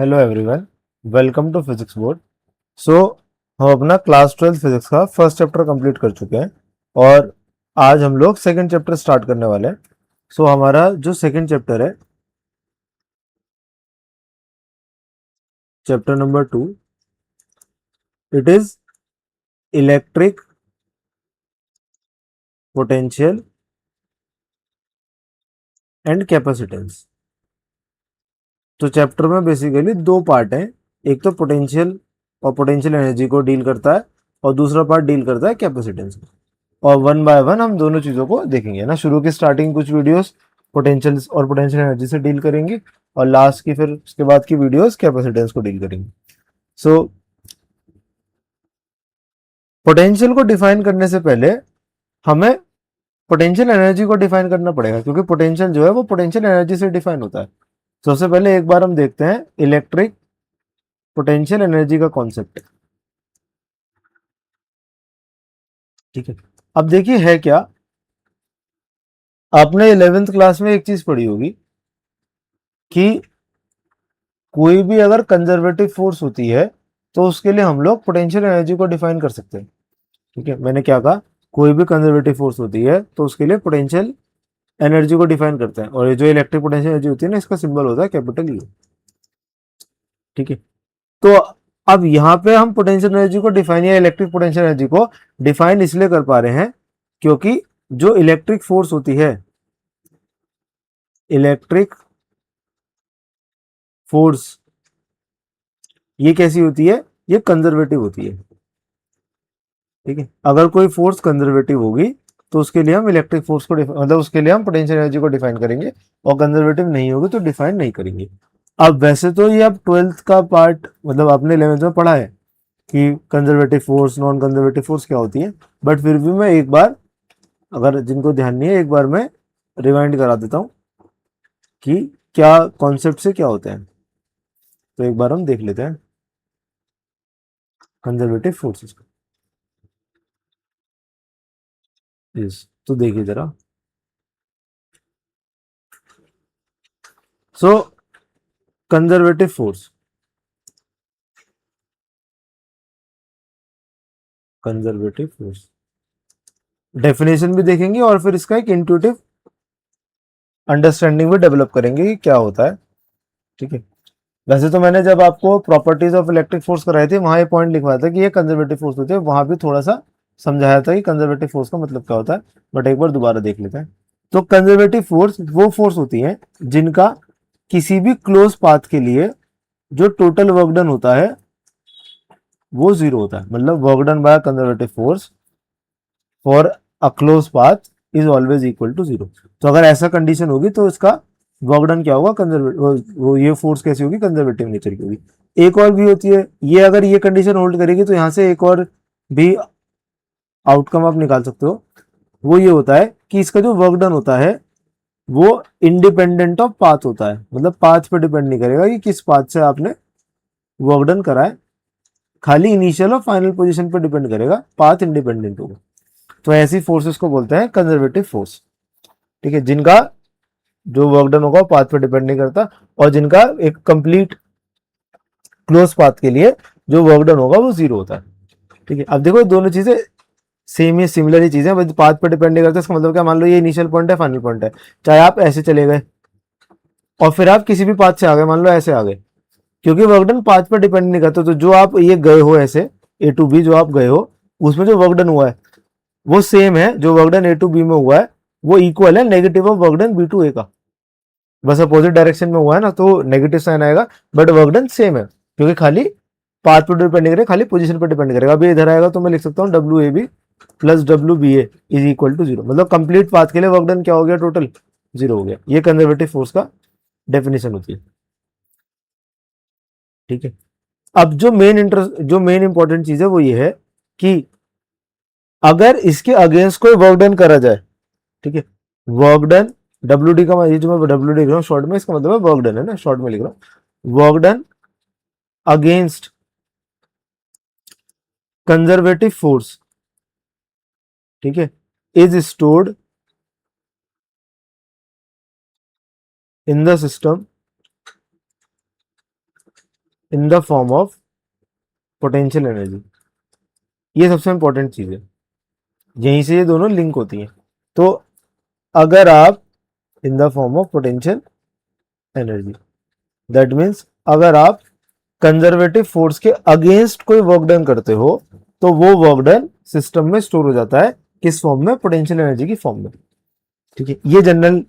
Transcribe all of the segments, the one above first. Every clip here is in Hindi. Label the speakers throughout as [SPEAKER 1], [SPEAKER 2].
[SPEAKER 1] Hello everyone, welcome to physics board. So हम अपना क्लास 12 फिजिक्स का फर्स्ट चैप्टर कंप्लीट कर चुके हैं और आज हम लोग सेकंड चैप्टर स्टार्ट करने वाले हैं। हमारा जो सेकंड चैप्टर है, chapter number 2, it is electric potential and capacitance. तो चैप्टर में बेसिकली दो पार्ट हैं, एक तो पोटेंशियल और पोटेंशियल एनर्जी को डील करता है और दूसरा पार्ट डील करता है कैपेसिटेंस को। और वन बाय वन हम दोनों चीज़ों को देखेंगे ना। शुरू की स्टार्टिंग कुछ वीडियोस पोटेंशियल और पोटेंशियल एनर्जी से डील करेंगे और लास्ट की फिर उसके बाद की वीडियोस कैपेसिटेंस को डील करेंगे। सो पोटेंशियल को डिफाइन करने से पहले हमें पोटेंशियल एनर्जी को डिफाइन करना पड़ेगा, क्योंकि पोटेंशियल जो है वो पोटेंशियल एनर्जी से डिफाइन होता है। सबसे पहले एक बार हम देखते हैं इलेक्ट्रिक पोटेंशियल एनर्जी का कॉन्सेप्ट। ठीक है, अब देखिए है क्या। आपने 11th क्लास में एक चीज पढ़ी होगी कि कोई भी अगर कंजर्वेटिव फोर्स होती है तो उसके लिए हम लोग पोटेंशियल एनर्जी को डिफाइन कर सकते हैं। ठीक है, मैंने क्या कहा, कोई भी कंजर्वेटिव फोर्स होती है तो उसके लिए पोटेंशियल एनर्जी को डिफाइन करते हैं, और ये जो इलेक्ट्रिक पोटेंशियल एनर्जी होती है ना, इसका सिंबल होता है कैपिटल यू। ठीक है, तो अब यहाँ पे हम पोटेंशियल एनर्जी को डिफाइन या इलेक्ट्रिक पोटेंशियल एनर्जी को डिफाइन इसलिए कर पा रहे हैं क्योंकि जो इलेक्ट्रिक फोर्स होती है, इलेक्ट्रिक फोर्स, ये कैसी होती है, ये कंजर्वेटिव होती है। ठीक है, अगर कोई फोर्स कंजर्वेटिव होगी तो उसके लिए हम इलेक्ट्रिक फोर्स को मतलब उसके लिए हम पोटेंशियल एनर्जी को डिफाइन करेंगे, और कंजर्वेटिव नहीं होगी तो डिफाइन नहीं करेंगे। अब वैसे तो ये अब 12th का पार्ट, मतलब आपने 11th में पढ़ा है कि conservative force non conservative force क्या होती है, बट फिर भी मैं एक बार, अगर जिनको ध्यान नहीं है, एक बार मैं रिवाइंड करा देता हूँ कि क्या कॉन्सेप्ट से क्या होते हैं। तो एक बार हम देख लेते हैं कंजर्वेटिव फोर्सेस को। यस, तो देखिए जरा। So conservative force, conservative force definition भी देखेंगे और फिर इसका एक इंट्यूटिव अंडरस्टैंडिंग भी डेवलप करेंगे कि क्या होता है। ठीक है, वैसे तो मैंने जब आपको प्रॉपर्टीज ऑफ इलेक्ट्रिक फोर्स कराए थे वहां ये पॉइंट लिखवाया था कि ये कंजर्वेटिव फोर्स होती है, वहां भी थोड़ा सा समझाया था कि कंजर्वेटिव फोर्स का मतलब क्या होता है, बट एक बार दोबारा देख लेते हैं। तो कंजर्वेटिव फोर्स वो फोर्स होती है जिनका किसी भी क्लोज पाथ के लिए जो टोटल वर्क डन होता है वो जीरो होता है। मतलब work done by conservative force for a close path is always equal to zero. तो अगर ऐसा कंडीशन होगी तो इसका वर्क डन क्या होगा, कंजर्वेटिव, वो ये फोर्स कैसी होगी, कंजर्वेटिव नेचर की होगी। एक और भी होती है, ये अगर ये कंडीशन होल्ड करेगी तो यहां से एक और भी आउटकम आप निकाल सकते हो। वो ये होता है कि इसका जो वर्क डन होता है वो इंडिपेंडेंट ऑफ पाथ होता है। मतलब पाथ पे डिपेंड नहीं करेगा कि किस पाथ से आपने वर्क डन करा है, खाली इनिशियल और फाइनल पोजीशन पे डिपेंड करेगा, पाथ इंडिपेंडेंट होगा। तो ऐसी फोर्सेस को बोलते हैं कंजर्वेटिव फोर्स। ठीक है, जिनका जो वर्क डन होगा पाथ पे डिपेंड नहीं करता, और जिनका एक कंप्लीट क्लोज पाथ के लिए जो वर्क डन होगा वो जीरो होता है। ठीक है, अब देखो दोनों चीजें सेम ही सिमिलर ही चीजें, पाथ पे डिपेंड नहीं करता। इसका मतलब क्या, मान लो ये इनिशियल पॉइंट है, फाइनल पॉइंट है, चाहे आप ऐसे चले गए और फिर आप किसी भी पाथ से आ गए, मान लो ऐसे आ गए, क्योंकि वर्क डन पाथ पर डिपेंड नहीं करता। तो जो आप ये गए हो ऐसे ए टू बी, जो आप गए हो उसमें जो वर्क डन हुआ है वो सेम है जो work done A to B में हुआ है, वो इक्वल है negative of work done B to A का। बस अपोजिट डायरेक्शन में हुआ है ना, तो नेगेटिव साइन आएगा, बट वर्क डन सेम है, क्योंकि खाली पाथ पर डिपेंड नहीं करेगा, खाली पोजीशन पर डिपेंड करेगा। अभी इधर आएगा तो मैं लिख सकता हूँ W A B plus W B A is equal to zero. मतलब कंप्लीट पाथ के लिए वर्क डन क्या हो गया, टोटल जीरो हो गया। ये कंजर्वेटिव फोर्स का डेफिनेशन होती है। ठीक है, अब जो मेन इंपॉर्टेंट चीज है वो ये है कि अगर इसके अगेंस्ट कोई वर्क डन करा जाए, ठीक है, वर्क डन डब्ल्यू डी का, ये जो मैं डब्ल्यू डी लिख रहा हूँ शॉर्ट में, इसका मतलब है वर्क डन है ना, शॉर्ट में लिख रहा हूँ, work done against conservative force, ठीक है, is stored in the system in the form of potential energy. ये सबसे इंपॉर्टेंट चीज है, यहीं से ये दोनों लिंक होती हैं। तो अगर आप in the form of potential energy, that means अगर आप कंजर्वेटिव फोर्स के अगेंस्ट कोई वर्क डन करते हो तो वो वर्क डन सिस्टम में स्टोर हो जाता है, किस फॉर्म में? पोटेंशियल एनर्जी की फॉर्म में। ठीक है, ये जनरल।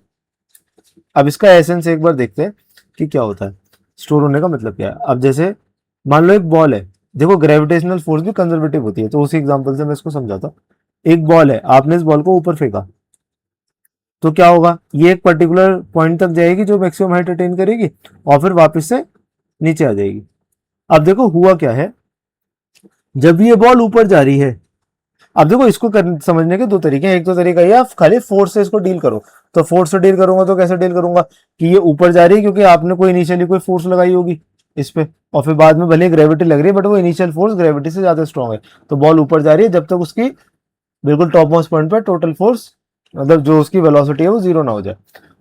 [SPEAKER 1] अब इसका एसेंस एक बार देखते हैं कि क्या होता है, स्टोर होने का मतलब क्या है। अब जैसे मान लो एक बॉल है, देखो ग्रेविटेशनल फोर्स भी कंजर्वेटिव होती है, तो उसी एग्जांपल से मैं इसको समझाता हूँ। एक बॉल है, आपने इस बॉल को ऊपर फेंका, तो क्या होगा, ये एक पर्टिकुलर पॉइंट तक जाएगी जो मैक्सिमम हाइट अटेन करेगी और फिर वापस से नीचे आ जाएगी। अब देखो हुआ क्या है, जब ये बॉल ऊपर जा रही है, अब देखो इसको समझने के दो तरीके हैं। एक तो तरीका ये, आप खाली फोर्स से इसको डील करो। तो फोर्स से डील करूंगा तो कैसे डील करूंगा कि ये ऊपर जा रही है क्योंकि आपने कोई इनिशियली कोई फोर्स लगाई होगी इस पे, और फिर बाद में भले ग्रेविटी लग रही है बट वो इनिशियल फोर्स ग्रेविटी से ज्यादा स्ट्रॉन्ग है, तो बॉल ऊपर जा रही है जब तक उसकी बिल्कुल टॉप मोस्ट पॉइंट पर टोटल फोर्स, मतलब जो उसकी वेलोसिटी है वो जीरो ना हो जाए।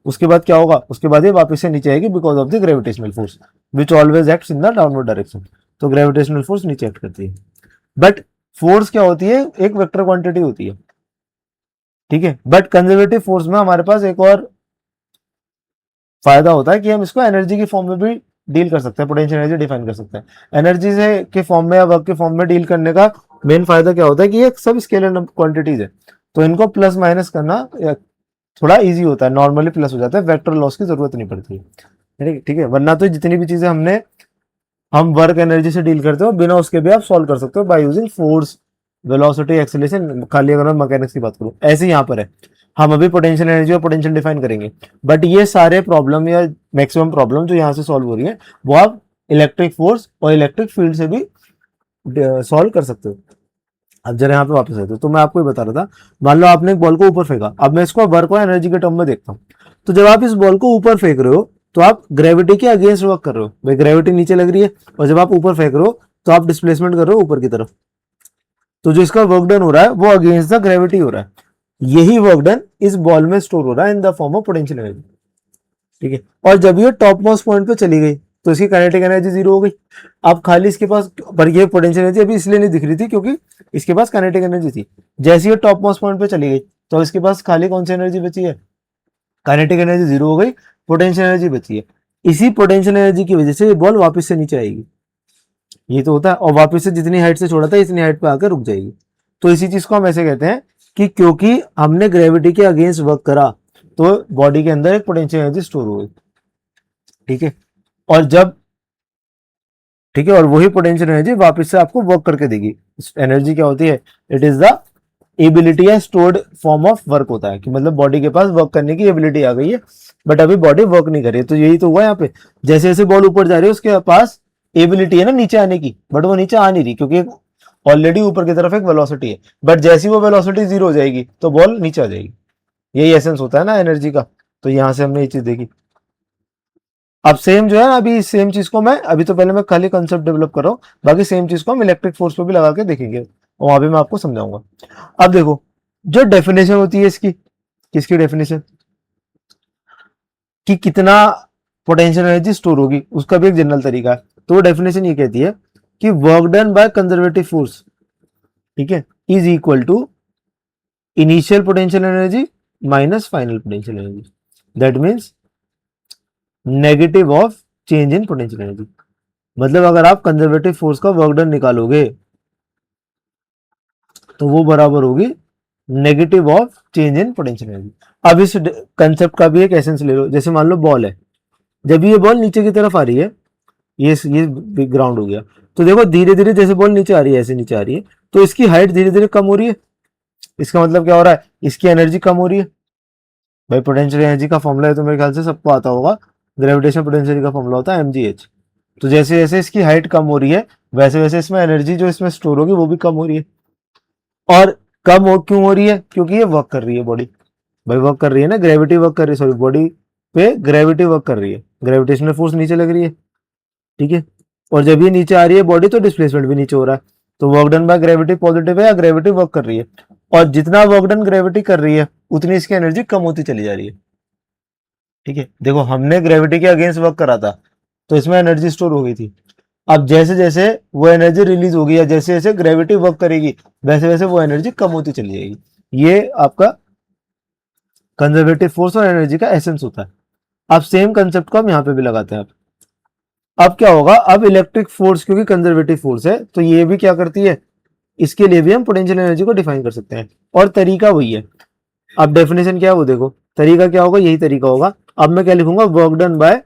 [SPEAKER 1] उसके बाद क्या होगा, उसके बाद ये वापस से नीचे आएगी because of the gravitational force which always acts in the downward direction. तो ग्रेविटेशनल फोर्स नीचे एक्ट करती है। बट फोर्स क्या होती है, एक वेक्टर क्वांटिटी होती है। ठीक है, बट कंजर्वेटिव फोर्स में हमारे पास एक और फायदा होता है कि हम इसको एनर्जी की फॉर्म में भी डील कर सकते हैं, पोटेंशियल एनर्जी डिफाइन कर सकते हैं। एनर्जी से के फॉर्म में या वर्क के फॉर्म में डील करने का मेन फायदा क्या होता है कि ये सब स्केलर क्वांटिटीज है, तो इनको प्लस माइनस करना थोड़ा इजी होता है, नॉर्मली प्लस हो जाता है, वेक्टर लॉस की जरूरत नहीं पड़ती है। ठीक है, वरना तो जितनी भी चीजें हम वर्क एनर्जी से डील करते हो बिना उसके भी आप सॉल्व कर सकते हो by using force, velocity, acceleration. खाली अगर मैं मैकेनिक्स की बात करूं, ऐसे यहाँ पर है, हम अभी पोटेंशियल एनर्जी और पोटेंशियल डिफाइन करेंगे, बट ये सारे प्रॉब्लम या मैक्सिमम प्रॉब्लम जो यहाँ से सॉल्व हो रही है वो आप इलेक्ट्रिक फोर्स और इलेक्ट्रिक फील्ड से भी सॉल्व कर सकते हो। अब जरा यहाँ पे वापस आते हो, तो मैं आपको ये बता रहा था, मान लो आपने एक बॉल को ऊपर फेंका, अब मैं इसको वर्क और एनर्जी के टर्म में देखता हूँ। तो जब आप इस बॉल को ऊपर फेंक रहे हो तो आप ग्रेविटी के अगेंस्ट वर्क कर रहे हो, भाई ग्रेविटी नीचे लग रही है, और जब आप ऊपर फेंक रहे हो तो आप डिस्प्लेसमेंट कर रहे हो ऊपर की तरफ। तो जो इसका वर्क डन हो रहा है वो अगेंस्ट द ग्रेविटी हो रहा है। यही वर्क डन इस बॉल में स्टोर हो रहा है in the form of potential energy. ठीक है, और जब ये टॉप मोस्ट पॉइंट पे चली गई तो इसकी काइनेटिक एनर्जी जीरो हो गई। अब खाली इसके पास, पर ये पोटेंशियल एनर्जी अभी इसलिए नहीं दिख रही थी क्योंकि इसके पास काइनेटिक एनर्जी थी। जैसे ये टॉप मोस्ट पॉइंट पे चली गई तो इसके पास खाली कौन सी एनर्जी बची है, काइनेटिक एनर्जी जीरो हो गई, पोटेंशियल एनर्जी बची है। इसी पोटेंशियल एनर्जी की वजह से ये बॉल वापस से नीचे आएगी, ये तो होता है, और वापस से जितनी हाइट से छोड़ा था इतनी हाइट पे आकर रुक जाएगी। तो इसी चीज को हम ऐसे कहते हैं कि क्योंकि हमने ग्रेविटी के अगेंस्ट वर्क करा तो बॉडी के अंदर एक पोटेंशियल एनर्जी स्टोर हो गई। ठीक है, और जब, ठीक है, और वही पोटेंशियल एनर्जी वापस से आपको वर्क करके देगी। एनर्जी क्या होती है, इट इज द एबिलिटी या स्टोर्ड फॉर्म ऑफ वर्क होता है, कि मतलब बॉडी के पास वर्क करने की एबिलिटी आ गई है बट अभी बॉडी वर्क नहीं कर रही है। तो यही तो हुआ यहाँ पे, जैसे जैसे बॉल ऊपर जा रही है उसके पास एबिलिटी है ना नीचे आने की, बट वो नीचे आ नहीं रही क्योंकि ऑलरेडी ऊपर की तरफ एक वेलोसिटी है, बट जैसी वो वेलोसिटी जीरो हो जाएगी तो बॉल नीचे आ जाएगी। यही एसेंस होता है ना एनर्जी का। तो यहां से हमने ये चीज देखी। अब सेम जो है ना, अभी सेम चीज को मैं, अभी तो पहले मैं खाली कंसेप्ट डेवलप कर रहा हूँ, बाकी सेम चीज को हम इलेक्ट्रिक फोर्स पे भी लगा के देखेंगे और वहां भी मैं आपको समझाऊंगा। अब देखो, जो डेफिनेशन होती है इसकी, किसकी डेफिनेशन, कि कितना पोटेंशियल एनर्जी स्टोर होगी, उसका भी एक जनरल तरीका है। तो वो डेफिनेशन ये कहती है कि work done by conservative force, ठीक है, is equal to initial potential energy minus final potential energy, that means negative of change in potential energy. मतलब अगर आप कंजर्वेटिव फोर्स का वर्क डन निकालोगे तो वो बराबर होगी negative of change in potential energy. अब इस कंसेप्ट का भी एक एसेंस ले लो, जैसे मान लो बॉल है, जब ये बॉल नीचे की तरफ आ रही है, ये ग्राउंड हो गया, तो देखो धीरे धीरे जैसे बॉल नीचे आ रही है, ऐसे नीचे आ रही है, तो इसकी हाइट धीरे धीरे कम हो रही है। इसका मतलब क्या हो रहा है, इसकी एनर्जी कम हो रही है। भाई पोटेंशियल एनर्जी का फॉर्मूला है तो मेरे ख्याल से सबको आता होगा, ग्रेविटेशन पोटेंशियल का फॉर्मूला होता है mgh। तो जैसे जैसे इसकी हाइट कम हो रही है वैसे वैसे इसमें एनर्जी जो इसमें स्टोर होगी वो भी कम हो रही है। और कम हो क्यों हो रही है, क्योंकि ये वर्क कर रही है बॉडी, भाई वर्क कर रही है ना, ग्रेविटी वर्क कर रही है, सॉरी बॉडी पे ग्रेविटी वर्क कर रही है, ग्रेविटेशनल फोर्स नीचे लग रही है। ठीक है, और जब ये नीचे आ रही है बॉडी तो डिस्प्लेसमेंट भी नीचे हो रहा है। तो work done by gravity positive है या ग्रेविटी वर्क कर रही है, और जितना वर्क डन ग्रेविटी कर रही है उतनी इसकी एनर्जी कम होती चली जा रही है। ठीक है, देखो हमने ग्रेविटी के अगेंस्ट वर्क करा था तो इसमें एनर्जी स्टोर हो गई थी। अब जैसे जैसे वो एनर्जी रिलीज होगी या जैसे जैसे ग्रेविटी वर्क करेगी वैसे वैसे वो एनर्जी कम होती चली जाएगी। ये आपका कंजर्वेटिव फोर्स और एनर्जी का एसेंस होता है। अब सेम कंसेप्ट को हम यहाँ पे भी लगाते हैं। अब क्या होगा, अब इलेक्ट्रिक फोर्स क्योंकि कंजर्वेटिव फोर्स है तो ये भी क्या करती है, इसके लिए भी हम पोटेंशियल एनर्जी को डिफाइन कर सकते हैं और तरीका वही है। अब डेफिनेशन क्या है वो देखो, तरीका क्या होगा, यही तरीका होगा। अब मैं क्या लिखूंगा, work done by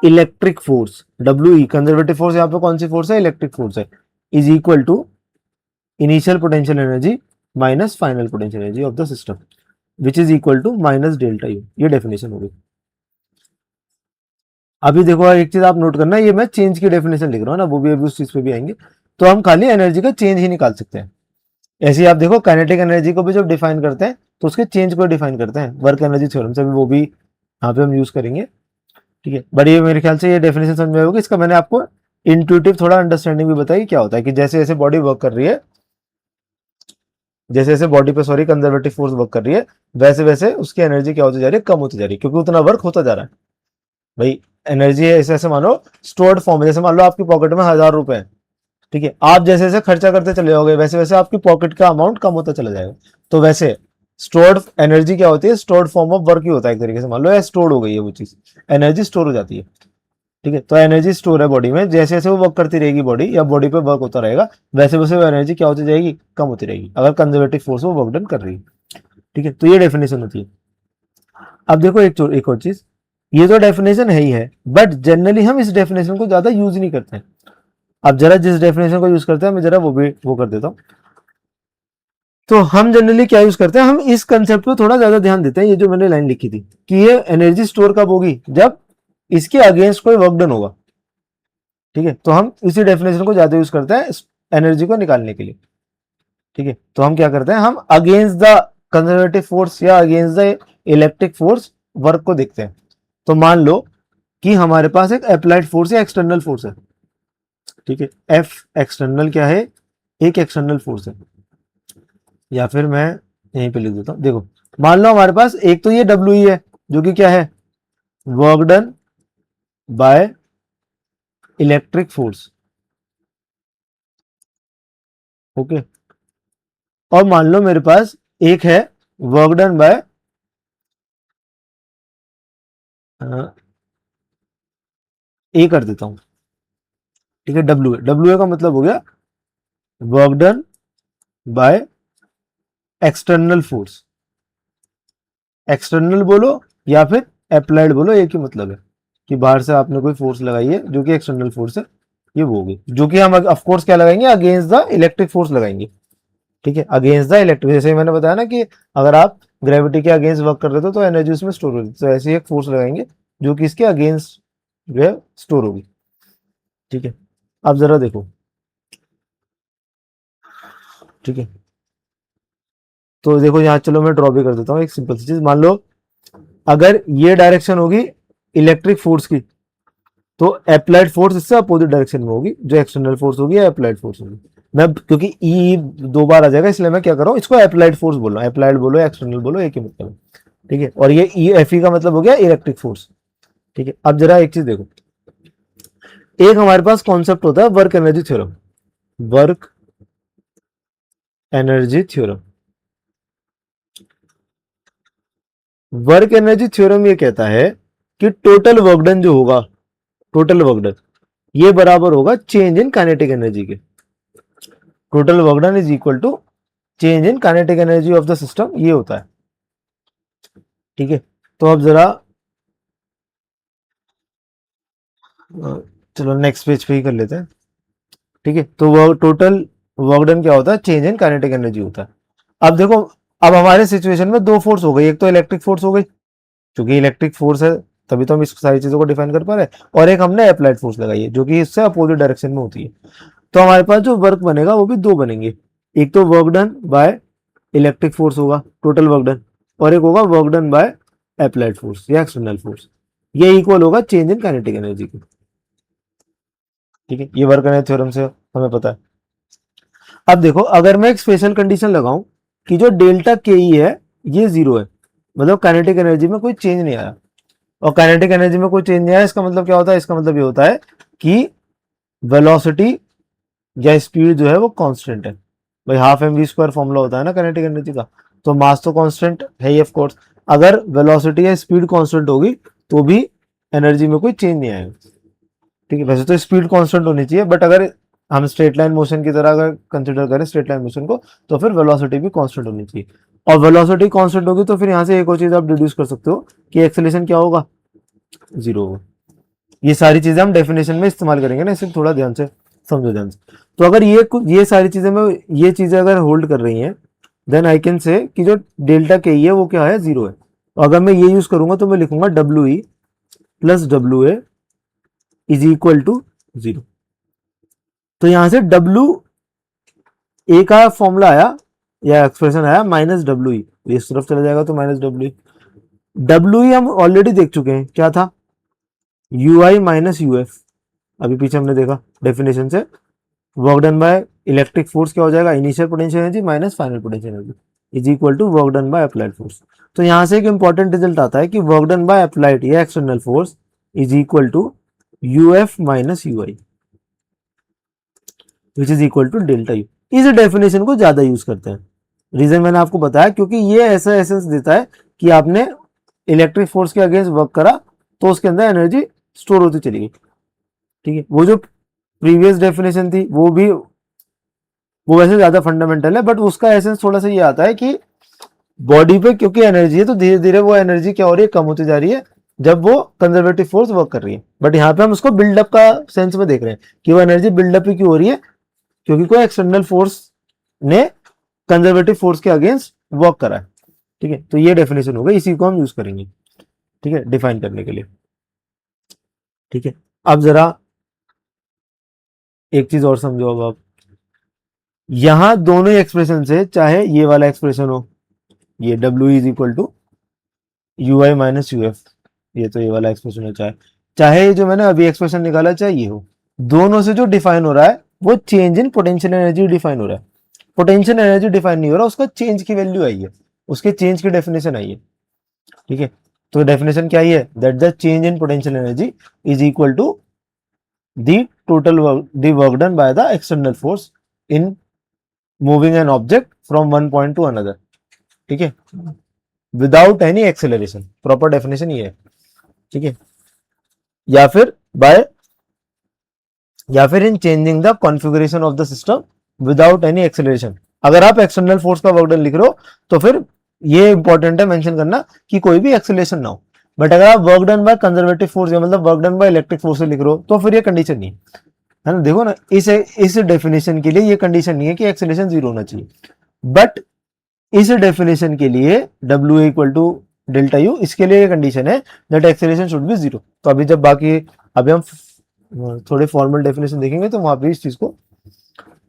[SPEAKER 1] electric force, W E conservative force, यहाँ पे कौन सी फोर्स है, इलेक्ट्रिक फोर्स है, is equal to initial potential energy minus final potential energy of the system which is equal to minus delta U. ये डेफिनेशन होगी। अभी देखो एक चीज आप नोट करना, ये मैं चेंज की डेफिनेशन लिख रहा हूँ ना, वो भी अभी उस चीज पे भी आएंगे। तो हम खाली एनर्जी का चेंज ही निकाल सकते हैं। ऐसे ही आप देखो काइनेटिक एनर्जी को भी जब डिफाइन करते हैं तो उसके चेंज को डिफाइन करते हैं वर्क एनर्जी थ्योरम से, भी वो भी यहाँ पे हम यूज करेंगे। ठीक है, बट ये मेरे ख्याल से ये डेफिनेशन समझ में आएगी। इसका मैंने आपको इंट्यूटिव थोड़ा अंडरस्टैंडिंग भी बताई क्या होता है कि जैसे जैसे बॉडी वर्क कर रही है, जैसे जैसे बॉडी पे सॉरी कंजर्वेटिव फोर्स वर्क कर रही है वैसे वैसे उसकी एनर्जी क्या होती जा रही है, कम होती जा रही है, क्योंकि उतना वर्क होता जा रहा है। भाई एनर्जी है ऐसे ऐसे मानो स्टोर्ड फॉर्म है, जैसे मान लो आपकी पॉकेट में 1000 रुपए है, ठीक है, आप जैसे जैसे खर्चा करते चले जाओगे वैसे वैसे आपकी पॉकेट का अमाउंट कम होता चला जाएगा। तो वैसे स्टोर्ड एनर्जी क्या होती है, स्टोर्ड फॉर्म ऑफ वर्क ही होता है एक तरीके से, मान लो स्टोर्ड हो गई है वो चीज, एनर्जी स्टोर हो जाती है। ठीक है, तो एनर्जी स्टोर है बॉडी में, जैसे जैसे वो वर्क करती रहेगी बॉडी या बॉडी पे वर्क होता रहेगा वैसे वैसे वो एनर्जी क्या होती जाएगी, कम होती रहेगी, अगर कंजर्वेटिव फोर्स वो वर्क डन कर रही है। ठीक है, तो ये डेफिनेशन होती है। अब देखो एक और चीज, ये तो डेफिनेशन है ही है, बट जनरली हम इस डेफिनेशन को ज्यादा यूज नहीं करते हैं। अब जरा जिस डेफिनेशन को यूज करते हैं मैं जरा वो भी वो कर देता हूँ। तो हम जनरली क्या यूज करते हैं, हम इस कंसेप्ट पे थोड़ा ज्यादा ध्यान देते हैं। ये जो मैंने लाइन लिखी थी कि ये एनर्जी स्टोर कब होगी, जब इसके अगेंस्ट कोई वर्क डन होगा। ठीक है, तो हम इसी डेफिनेशन को ज्यादा यूज करते हैं एनर्जी को निकालने के लिए। ठीक है, तो हम क्या करते हैं, हम अगेंस्ट द कंजर्वेटिव फोर्स या against the electric force work को देखते हैं। तो मान लो कि हमारे पास एक अप्लाइड फोर्स या एक्सटर्नल फोर्स है। ठीक है, एफ एक्सटर्नल क्या है, एक एक्सटर्नल फोर्स है, या फिर मैं यहीं पे लिख देता हूं। देखो मान लो हमारे पास एक तो ये डब्ल्यू ई है जो कि क्या है, work done by electric force. Okay, और मान लो मेरे पास एक है वर्क डन बाय ए कर देता हूं। ठीक है, डब्ल्यू डब्ल्यू का मतलब हो गया work done by external force. External बोलो या फिर अप्लाइड बोलो, एक ही मतलब है कि बाहर से आपने कोई फोर्स लगाई है जो कि एक्सटर्नल फोर्स है, ये वो होगी, जो कि हम ऑफ कोर्स क्या लगाएंगे, अगेंस्ट द इलेक्ट्रिक फोर्स लगाएंगे। ठीक है, अगेंस्ट द इलेक्ट्रिक, जैसे मैंने बताया ना कि अगर आप ग्रेविटी के अगेंस्ट वर्क कर रहे हो तो एनर्जी उसमें स्टोर होगी, तो ऐसे एक फोर्स लगाएंगे जो कि इसके अगेंस्ट जो है स्टोर होगी। ठीक है, अब जरा देखो। ठीक है, तो देखो यहाँ चलो मैं ड्रॉ भी कर देता हूँ एक सिंपल सी चीज। मान लो अगर ये डायरेक्शन होगी इलेक्ट्रिक फोर्स की, तो अप्लाइड फोर्स इससे अपोजिट डायरेक्शन में होगी, जो एक्सटर्नल फोर्स होगी या अप्लाइड फोर्स होगी। मैं क्योंकि ई दो बार आ जाएगा इसलिए मैं क्या कर रहा हूँ, इसको अप्लाइड फोर्स बोल रहा हूँ, अप्लाइड बोलो एक्सटर्नल बोलो एक ही मतलब है। ठीक है, और ये ई एफ ई का मतलब हो गया इलेक्ट्रिक फोर्स। ठीक है, अब जरा एक चीज देखो, एक हमारे पास कॉन्सेप्ट होता है work energy theorem, work energy theorem. Work energy theorem ये कहता है कि टोटल वर्क डन जो होगा, टोटल वर्क डन ये बराबर होगा चेंज इन काइनेटिक एनर्जी के। Total work done is equal to change in kinetic energy of the system, ये होता है। ठीक है, तो अब जरा चलो नेक्स्ट पेज पे ही कर लेते हैं। ठीक है, तो वो टोटल वर्क डन क्या होता है, चेंज इन काइनेटिक एनर्जी होता है। अब देखो, अब हमारे सिचुएशन में दो फोर्स हो गई, एक तो इलेक्ट्रिक फोर्स हो गई, क्योंकि इलेक्ट्रिक फोर्स है तभी तो हम इस सारी चीजों को डिफाइन कर पा रहे हैं, और एक हमने अप्लाइड फोर्स लगाई है जो कि इससे अपोजिट डायरेक्शन में होती है। तो हमारे पास जो वर्क बनेगा वो भी दो बनेंगे, एक तो work done by electric force होगा टोटल वर्क डन, और एक होगा work done by applied force या एक्सटर्नल फोर्स, ये इक्वल होगा चेंज इन काइनेटिक एनर्जी की। ठीक है, ये वर्क एनर्जी थ्योरम से हमें पता है। अब देखो अगर मैं एक स्पेशल कंडीशन लगाऊं कि जो डेल्टा के ई है ये जीरो है, मतलब काइनेटिक एनर्जी में कोई चेंज नहीं आया, और काइनेटिक एनर्जी में कोई चेंज नहीं आया इसका मतलब क्या होता है, इसका मतलब ये होता है कि वेलोसिटी या स्पीड जो है वो कांस्टेंट है। भाई half m v square formula होता है ना काइनेटिक एनर्जी का, तो मास तो कांस्टेंट है ही ऑफ कोर्स। अगर वेलोसिटी या स्पीड कांस्टेंट होगी तो भी एनर्जी में कोई चेंज नहीं आएगा। ठीक है, वैसे तो स्पीड कांस्टेंट होनी चाहिए, बट अगर हम स्ट्रेट लाइन मोशन की तरह अगर कंसिडर करें स्ट्रेट लाइन मोशन को, तो फिर वेलोसिटी भी कांस्टेंट होनी चाहिए। और वेलोसिटी कांस्टेंट होगी तो फिर यहाँ से एक और चीज आप डिड्यूस कर सकते हो कि एक्सेलरेशन क्या होगा, जीरो होगा। ये सारी चीजें हम डेफिनेशन में इस्तेमाल करेंगे ना, इसे थोड़ा ध्यान से समझो, ध्यान से। तो अगर ये सारी चीजें में ये चीजें अगर होल्ड कर रही हैं, देन आई कैन से कि जो डेल्टा के है वो क्या है, जीरो है। तो अगर मैं ये यूज करूंगा तो मैं लिखूंगा W E plus W A is equal to zero. तो यहां से डब्ल्यू ए का फॉर्मूला आया या एक्सप्रेशन आया माइनस डब्ल्यू ई, इस तरफ चला जाएगा तो minus W E. W E हम ऑलरेडी देख चुके हैं, क्या था, U I minus U F. अभी पीछे हमने देखा डेफिनेशन से, work done by electric force क्या हो जाएगा, initial potential energy minus final potential energy is equal to work done by applied force. तो यहां से एक इंपॉर्टेंट रिजल्ट आता है कि वर्क डन बाय अप्लाइड या external force is equal to U F minus U I which is equal to delta U. इस डेफिनेशन को ज्यादा यूज करते हैं, रीजन मैंने आपको बताया, क्योंकि ये ऐसा एसेंस देता है कि आपने इलेक्ट्रिक फोर्स के अगेंस्ट वर्क करा तो उसके अंदर एनर्जी स्टोर होती चली गई। ठीक है, वो जो प्रीवियस डेफिनेशन थी वो वैसे ज्यादा फंडामेंटल है, बट उसका एसेंस थोड़ा सा ये आता है कि बॉडी पे क्योंकि एनर्जी है तो धीरे धीरे वो एनर्जी क्या हो रही है, कम होती जा रही है जब वो कंजर्वेटिव फोर्स वर्क कर रही है। बट यहाँ पे हम उसको बिल्डअप का सेंस में देख रहे हैं कि वो एनर्जी बिल्डअप ही क्यों हो रही है, क्योंकि कोई एक्सटर्नल फोर्स ने कंजर्वेटिव फोर्स के अगेंस्ट वर्क करा है। ठीक है, तो ये डेफिनेशन होगा, इसी को हम यूज करेंगे, ठीक है, डिफाइन करने के लिए। ठीक है, अब जरा एक चीज और समझो, अब आप यहां दोनों एक्सप्रेशन से, चाहे ये वाला एक्सप्रेशन हो, ये W is equal to U I minus U F, ये तो ये वाला एक्सप्रेशन है, चाहे चाहे जो मैंने अभी एक्सप्रेशन निकाला चाहे ये हो, दोनों से जो डिफाइन हो रहा है वो change in potential energy define हो रहा है। पोटेंशियल एनर्जी डिफाइन नहीं हो रहा, उसका चेंज की वैल्यू आई है, उसके चेंज की डेफिनेशन आई है। ठीक है, तो डेफिनेशन क्या है, that the change in potential energy is equal to the total work the work done by the external force in moving an object from one point to another. ठीक है, without any acceleration, proper definition ये है। ठीक है, या फिर बाय या फिर in changing the configuration of the system without any acceleration. अगर आप एक्सटर्नल फोर्स का वर्क डन लिख रहे हो तो फिर ये इंपॉर्टेंट है मेंशन करना कि कोई भी एक्सेलरेशन ना हो। बट अगर आप work done by conservative force या मतलब work done by electric force से लिख रहे हो तो फिर ये कंडीशन नहीं है ना। देखो ना, इस डेफिनेशन के लिए ये कंडीशन नहीं है कि एक्सेलरेशन जीरो होना चाहिए, बट इस डेफिनेशन के लिए W equal to delta U, इसके लिए ये कंडीशन है that acceleration should be zero. तो अभी जब बाकी अभी हम थोड़े फॉर्मल डेफिनेशन देखेंगे तो वहां पे इस चीज को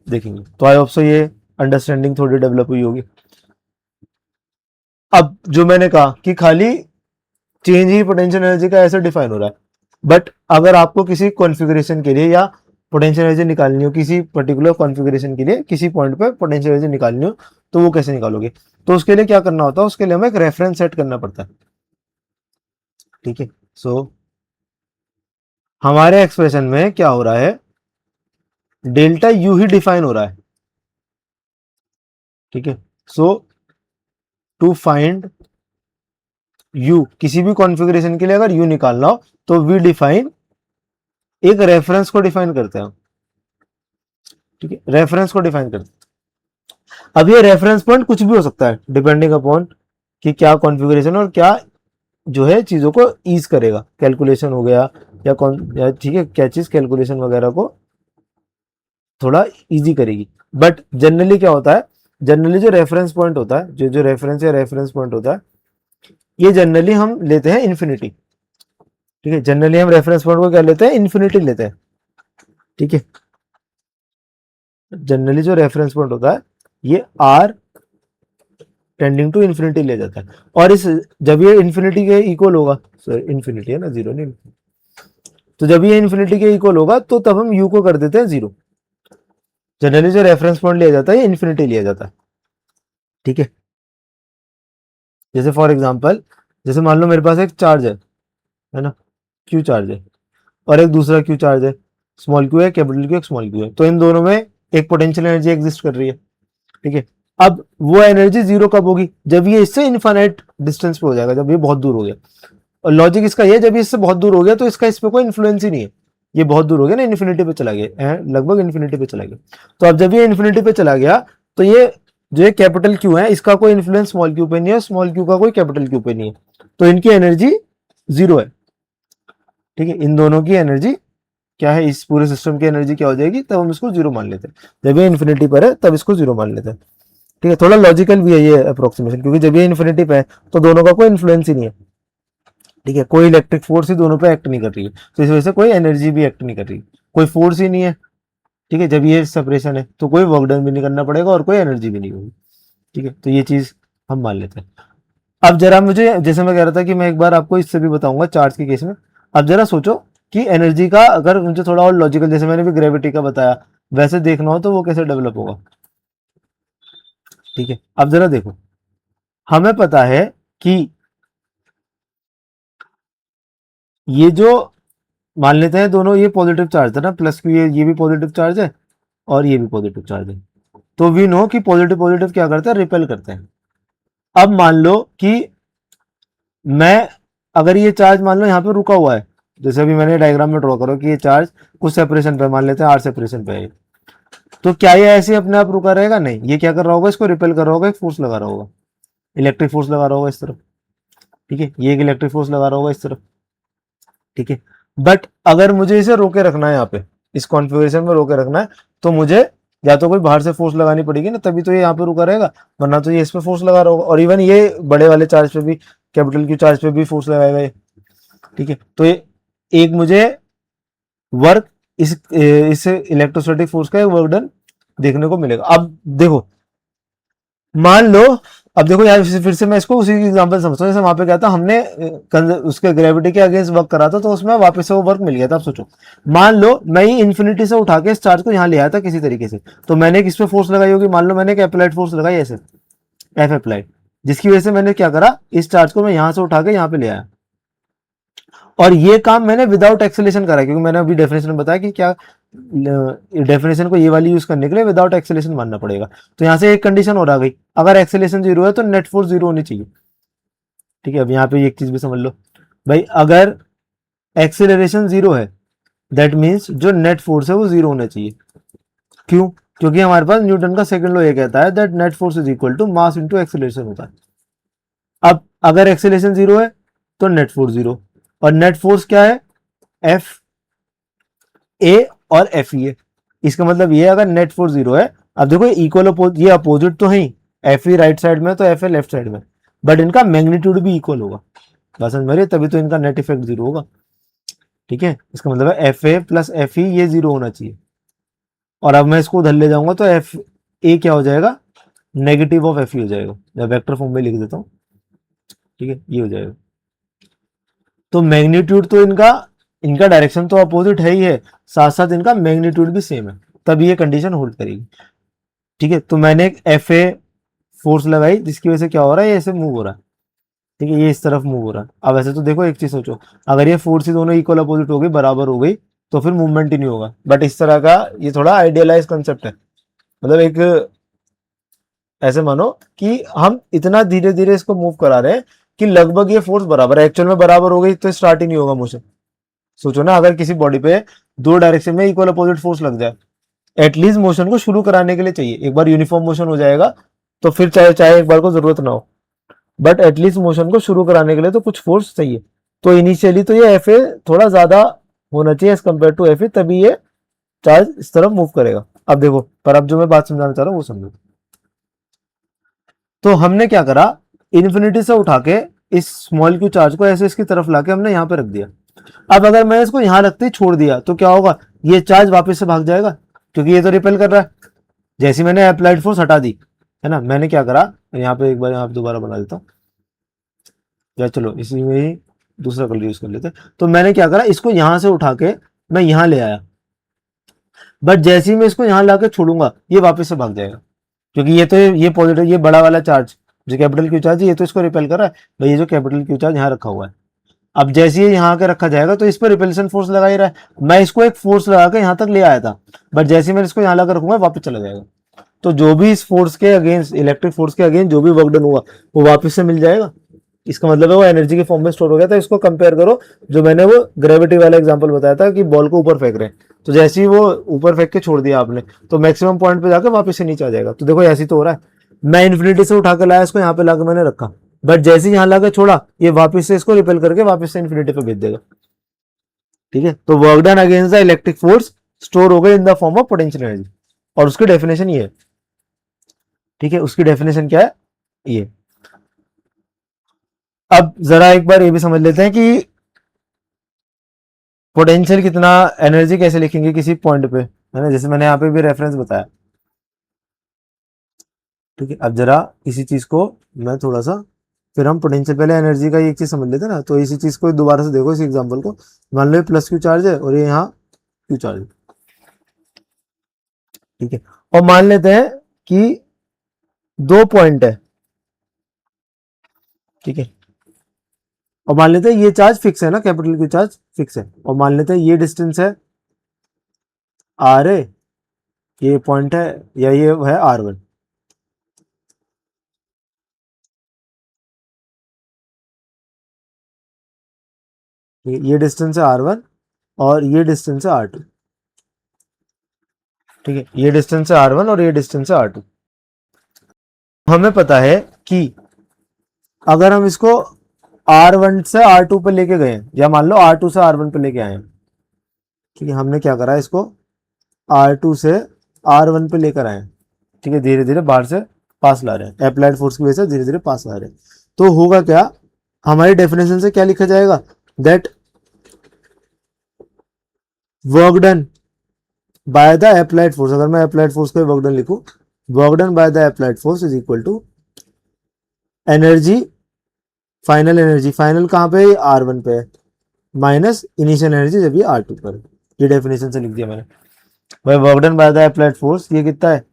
[SPEAKER 1] देखेंगे। तो आई होप सो ये अंडरस्टैंडिंग थोड़ी डेवलप हुई होगी। अब जो मैंने कहा कि खाली चेंज ही पोटेंशियल एनर्जी का ऐसे डिफाइन हो रहा है, बट अगर आपको किसी कॉन्फ़िगरेशन के लिए या पोटेंशियल एनर्जी निकालनी हो, किसी पर्टिकुलर कॉन्फ़िगरेशन के लिए किसी पॉइंट पे पोटेंशियल एनर्जी निकालनी हो, तो वो कैसे निकालोगे, तो उसके लिए क्या करना होता है, उसके लिए हमें एक रेफरेंस सेट करना पड़ता है। ठीक है, सो हमारे एक्सप्रेशन में क्या हो रहा है, डेल्टा यू ही डिफाइन हो रहा है। ठीक है, सो टू फाइंड यू, किसी भी कॉन्फ़िगरेशन के लिए अगर यू निकालना हो तो वी डिफाइन एक रेफरेंस को डिफाइन करते हैं। ठीक है, रेफरेंस को डिफाइन करते हैं। अब ये रेफरेंस पॉइंट कुछ भी हो सकता है डिपेंडिंग अपॉन कि क्या कॉन्फ़िगरेशन और क्या जो है चीजों को ईज करेगा, कैलकुलेशन हो गया या कौन या ठीक है क्या चीज कैलकुलेशन वगैरह को थोड़ा इजी करेगी। बट जनरली क्या होता है, जनरली जो रेफरेंस पॉइंट होता है, जो जो रेफरेंस या रेफरेंस पॉइंट होता है, ये जनरली हम लेते हैं इन्फिनिटी। ठीक है, जनरली हम रेफरेंस पॉइंट को क्या लेते हैं, इन्फिनिटी लेते हैं। ठीक है, जनरली जो रेफरेंस पॉइंट होता है ये आर टेंडिंग टू इन्फिनिटी ले जाता है, और इस जब ये इन्फिनिटी के इक्वल होगा, सॉरी इन्फिनिटी है ना, जीरो नहीं, तो जब ये इन्फिनिटी के इक्वल होगा तो तब हम यू को कर देते हैं जीरो। जनरली जो रेफरेंस पॉइंट लिया जाता है ये इन्फिनिटी लिया जाता है। ठीक है, जैसे फॉर एग्जांपल, जैसे मान लो मेरे पास एक चार्ज है ना, क्यू चार्ज है, और एक दूसरा क्यू चार्ज है। स्मॉल क्यू है, कैपिटल क्यू एक स्मॉल क्यू है, तो इन दोनों में एक पोटेंशियल एनर्जी एग्जिस्ट कर रही है, ठीक है। अब वो एनर्जी जीरो कब होगी, जब ये इससे इनफाइनाइट डिस्टेंस पे हो जाएगा, जब ये बहुत दूर हो गया। और लॉजिक इसका ये, जब ये इससे बहुत दूर हो गया तो इसका इस पे कोई इन्फ्लुएंस ही नहीं है, ये बहुत दूर हो गया ना, इन्फिनिटी पे चला गया, लगभग इन्फिनिटी पे चला गया। तो अब जब ये इन्फिनिटी पे चला गया तो ये जो ये कैपिटल क्यू है इसका कोई इन्फ्लुएंस स्मॉल क्यू पे नहीं है, स्मॉल क्यू का कोई कैपिटल क्यू पे नहीं है, तो इनकी एनर्जी जीरो है, ठीक है। इन दोनों की एनर्जी क्या है, इस पूरे सिस्टम की एनर्जी क्या हो जाएगी, तब हम इसको जीरो मान लेते हैं। जब ये इन्फिनिटी पर है तब इसको जीरो मान लेते हैं, ठीक है। थोड़ा लॉजिकल भी है ये अप्रोक्सीमेशन, क्योंकि जब ये इन्फिनिटी पे है तो दोनों का कोई इन्फ्लुएंस ही नहीं है, ठीक है। कोई इलेक्ट्रिक फोर्स ही दोनों पे एक्ट नहीं कर रही है, तो इस वजह से कोई एनर्जी भी एक्ट नहीं कर रही, कोई फोर्स ही नहीं है, ठीक है। जब ये सेपरेशन है तो कोई वर्क डन भी नहीं करना पड़ेगा और कोई एनर्जी भी नहीं होगी, ठीक है। तो ये चीज हम मान लेते हैं। अब जरा मुझे, जैसे मैं कह रहा था कि मैं एक बार आपको इससे भी बताऊंगा चार्ज के केस में, अब जरा सोचो कि एनर्जी का अगर मुझे थोड़ा और लॉजिकल, जैसे मैंने भी ग्रेविटी का बताया वैसे देखना हो तो वो कैसे डेवलप होगा, ठीक है। अब जरा देखो, हमें पता है कि ये जो, मान लेते हैं दोनों ये पॉजिटिव चार्ज है ना, प्लस क्यू, ये भी पॉजिटिव चार्ज है और ये भी पॉजिटिव चार्ज है, तो वी नो कि पॉजिटिव पॉजिटिव क्या करते हैं, रिपेल करते हैं। अब मान लो कि मैं, अगर ये चार्ज मान लो यहाँ पे रुका हुआ है, जैसे अभी मैंने डायग्राम में ड्रॉ करो कि ये चार्ज कुछ सेपरेशन पे, मान लेते हैं आर सेपरेशन पे है, तो क्या ये ऐसे अपने आप रुका रहेगा, नहीं, ये क्या कर रहा होगा, इसको रिपेल कर रहा होगा, एक फोर्स लगा रहा होगा, इलेक्ट्रिक फोर्स लगा रहा होगा इस तरफ, ठीक है। ये एक इलेक्ट्रिक फोर्स लगा रहा होगा इस तरफ, ठीक है। बट अगर मुझे इसे रोके रखना है, यहाँ पे इस कॉन्फ़िगरेशन में रोके रखना है, तो मुझे या तो कोई बाहर से फोर्स लगानी पड़ेगी ना, तभी तो ये यहाँ पे रुका रहेगा, वरना तो ये इस पे फोर्स लगा रहा होगा। और इवन ये बड़े वाले चार्ज पे भी, कैपिटल क्यू चार्ज पे भी फोर्स लगाएगा ये, ठीक है। तो ये एक मुझे वर्क, इस इलेक्ट्रोस्टैटिक फोर्स का एक वर्क डन देखने को मिलेगा। अब देखो, मान लो, अब देखो यार फिर से मैं इसको उसी एग्जांपल समझता हूँ, जैसे वहां पे क्या था, हमने उसके ग्रेविटी के अगेंस्ट वर्क करा था तो उसमें वापस से वो वर्क मिल गया था। अब सोचो, मान लो मैं ये इन्फिनिटी से उठा के इस चार्ज को यहाँ ले आया था किसी तरीके से, तो मैंने किस पे फोर्स लगाई होगी, मान लो मैंने एक अप्लाइड फोर्स लगाई ऐसे, एफ अप्लाइड, जिसकी वजह से मैंने क्या करा, इस चार्ज को मैं यहाँ से उठा के यहाँ पे ले आया, और ये काम मैंने विदाउट एक्सेलेशन करा, क्योंकि मैंने अभी डेफिनेशन में बताया कि क्या, डेफिनेशन को ये वाली यूज करने के लिए विदाउट एक्सेलेशन मानना पड़ेगा। तो यहाँ से एक कंडीशन और आ गई, अगर एक्सेलेशन जीरो है तो नेट फोर्स जीरो होनी चाहिए, ठीक है। अब यहाँ पे एक चीज भी समझ लो भाई, अगर एक्सेलरेशन जीरो है दैट मीन्स जो नेट फोर्स है वो जीरो होना चाहिए। क्यों, क्योंकि हमारे पास न्यूटन का सेकंड लॉ ये कहता है that net force is equal to mass into acceleration होता है। अब अगर एक्सेलरेशन जीरो है तो नेट फोर्स जीरो, और नेट फोर्स क्या है, एफ ए और एफ ई है। इसका मतलब ये, अगर नेट फोर्स जीरो है, अब देखो इक्वल ये अपोजिट तो है ही, एफ ई राइट साइड में तो एफ ए लेफ्ट साइड में, बट इनका मैग्नीट्यूड भी इक्वल होगा, बात समझ में, तभी तो इनका नेट इफेक्ट जीरो होगा, ठीक है। इसका मतलब है F A plus F E ये जीरो होना चाहिए, और अब मैं इसको उधर ले जाऊंगा तो एफ ए क्या हो जाएगा, नेगेटिव ऑफ एफ ई हो जाएगा, जब वेक्टर फॉर्म में लिख देता हूँ, ठीक है, ये हो जाएगा। तो मैग्नीट्यूड तो इनका इनका डायरेक्शन तो अपोजिट है ही है, साथ साथ इनका मैग्नीट्यूड भी सेम है, तभी ये कंडीशन होल्ड करेगी, ठीक है। तो मैंने एक एफ ए फोर्स लगाई जिसकी वजह से क्या हो रहा है, ये ऐसे मूव हो रहा है, ठीक है, ये इस तरफ मूव हो रहा है। अब ऐसे तो देखो एक चीज सोचो, अगर ये फोर्स ही दोनों इक्वल अपोजिट हो गई, बराबर हो गई, तो फिर मूवमेंट ही नहीं होगा। बट इस तरह का ये थोड़ा आइडियलाइज कंसेप्ट है, मतलब एक ऐसे मानो कि हम इतना धीरे धीरे इसको मूव करा रहे हैं कि लगभग ये फोर्स बराबर है, एक्चुअल में बराबर हो गई तो स्टार्ट ही नहीं होगा मोशन। सोचो ना, अगर किसी बॉडी पे दो डायरेक्शन में इक्वल अपोजिट फोर्स लग जाए, एटलीस्ट मोशन को शुरू कराने के लिए चाहिए, एक बार यूनिफॉर्म मोशन हो जाएगा तो फिर चाहे चाहे एक बार को जरूरत ना हो, बट एटलीस्ट मोशन को शुरू कराने के लिए तो कुछ फोर्स चाहिए। तो इनिशियली तो ये एफ ए थोड़ा ज्यादा होना चाहिए as compare to F A, तभी ये चार्ज इस तरफ मूव करेगा। अब देखो, पर अब जो मैं बात समझाना चाह रहा हूँ वो समझो। तो हमने क्या करा, इन्फिनिटी से उठा के इस स्मॉल क्यू चार्ज को ऐसे इसकी तरफ लाके हमने यहाँ पे रख दिया। अब अगर मैं इसको यहाँ रखते ही छोड़ दिया तो क्या होगा, ये चार्ज वापस से भाग जाएगा, क्योंकि ये तो रिपेल कर रहा है। जैसे मैंने अप्लाइड फोर्स हटा दी है ना, मैंने क्या करा, यहाँ पे एक बार यहाँ पे दोबारा बना देता हूँ, या चलो इसी में ही दूसरा कलर यूज कर लेते हैं। तो मैंने क्या करा, इसको यहाँ से उठा के मैं यहाँ ले आया, बट जैसे ही मैं इसको यहाँ लाके छोड़ूंगा ये वापस से भाग जाएगा, क्योंकि ये तो ये पॉजिटिव, ये बड़ा वाला चार्ज जो कैपिटल क्यू चार्ज है, ये तो इसको रिपेल कर रहा है भाई, ये जो कैपिटल क्यू चार्ज यहाँ रखा हुआ है, अब जैसे ही यहाँ के रखा जाएगा तो इस पर रिपल्शन फोर्स लगा ही रहा है, मैं इसको एक फोर्स लगा के यहाँ तक ले आया था, बट जैसे ही मैं इसको यहाँ लगा रखूंगा वापस चला जाएगा। तो जो भी इस फोर्स के अगेंस्ट, इलेक्ट्रिक फोर्स के अगेंस्ट जो भी वर्क डन हुआ वो वापस से मिल जाएगा। इसका मतलब है वो एनर्जी के फॉर्म में स्टोर हो गया था। इसको कंपेयर करो जो मैंने वो ग्रेविटी वाला एग्जांपल बताया था कि बॉल को ऊपर फेंक रहे हैं, तो जैसे ही वो ऊपर फेंक के छोड़ दिया आपने तो मैक्सिमम पॉइंट पे जाकर वापस से नीचे आ जाएगा। तो देखो ऐसे ही तो हो रहा है, मैं इन्फिनिटी से उठा कर लाया इसको, यहाँ पे लाकर मैंने रखा, बट जैसे ही यहाँ लाकर छोड़ा ये वापस से इसको रिपेल करके वापस से इन्फिनिटी पे भेज देगा। ठीक है, तो work done against the electric force store हो गए in the form of potential energy, और उसकी डेफिनेशन ये है। ठीक है, उसकी डेफिनेशन क्या है ये। अब जरा एक बार ये भी समझ लेते हैं कि पोटेंशियल कितना, एनर्जी कैसे लिखेंगे किसी पॉइंट पे, है ना, जैसे मैंने यहाँ पे भी रेफरेंस बताया। ठीक है, अब जरा इसी चीज को मैं थोड़ा सा, फिर हम पोटेंशियल, पहले एनर्जी का एक चीज समझ लेते हैं ना, तो इसी चीज को दोबारा से देखो, इस एग्जांपल को। मान लो प्लस क्यू चार्ज है और ये यहाँ क्यू चार्ज है। ठीक है, और मान लेते हैं कि दो पॉइंट है। ठीक है, और मान लेते हैं ये चार्ज फिक्स है ना, कैपिटल क्यू चार्ज फिक्स है, और मान लेते हैं ये डिस्टेंस है आर ए, ये पॉइंट है या ये है आर वन। ये डिस्टेंस है आर वन और ये डिस्टेंस है आर टू। ठीक है, ये डिस्टेंस है आर वन और ये डिस्टेंस है आर टू। हमें पता है कि अगर हम इसको आर वन से आर टू पे लेके गए, या मान लो आर टू से आर वन पे लेके आए, ठीक है, हमने क्या करा, इसको आर टू से आर वन पे लेकर आए। ठीक है, धीरे धीरे बाहर से पास ला रहे हैं, अप्लाइड फोर्स की वजह से धीरे धीरे पास ला रहे हैं। तो होगा क्या, हमारी डेफिनेशन से क्या लिखा जाएगा, that work done by the applied force, अगर मैं अप्लाइड फोर्स का वर्क डन लिखूं, work done by the applied force is equal to energy, final energy, final कहां पे है, आर वन पे है, माइनस इनिशियल एनर्जी जब ये आर टू पर है। ये डेफिनेशन से लिख दिया मैंने। भाई work done by the applied force ये कितना है,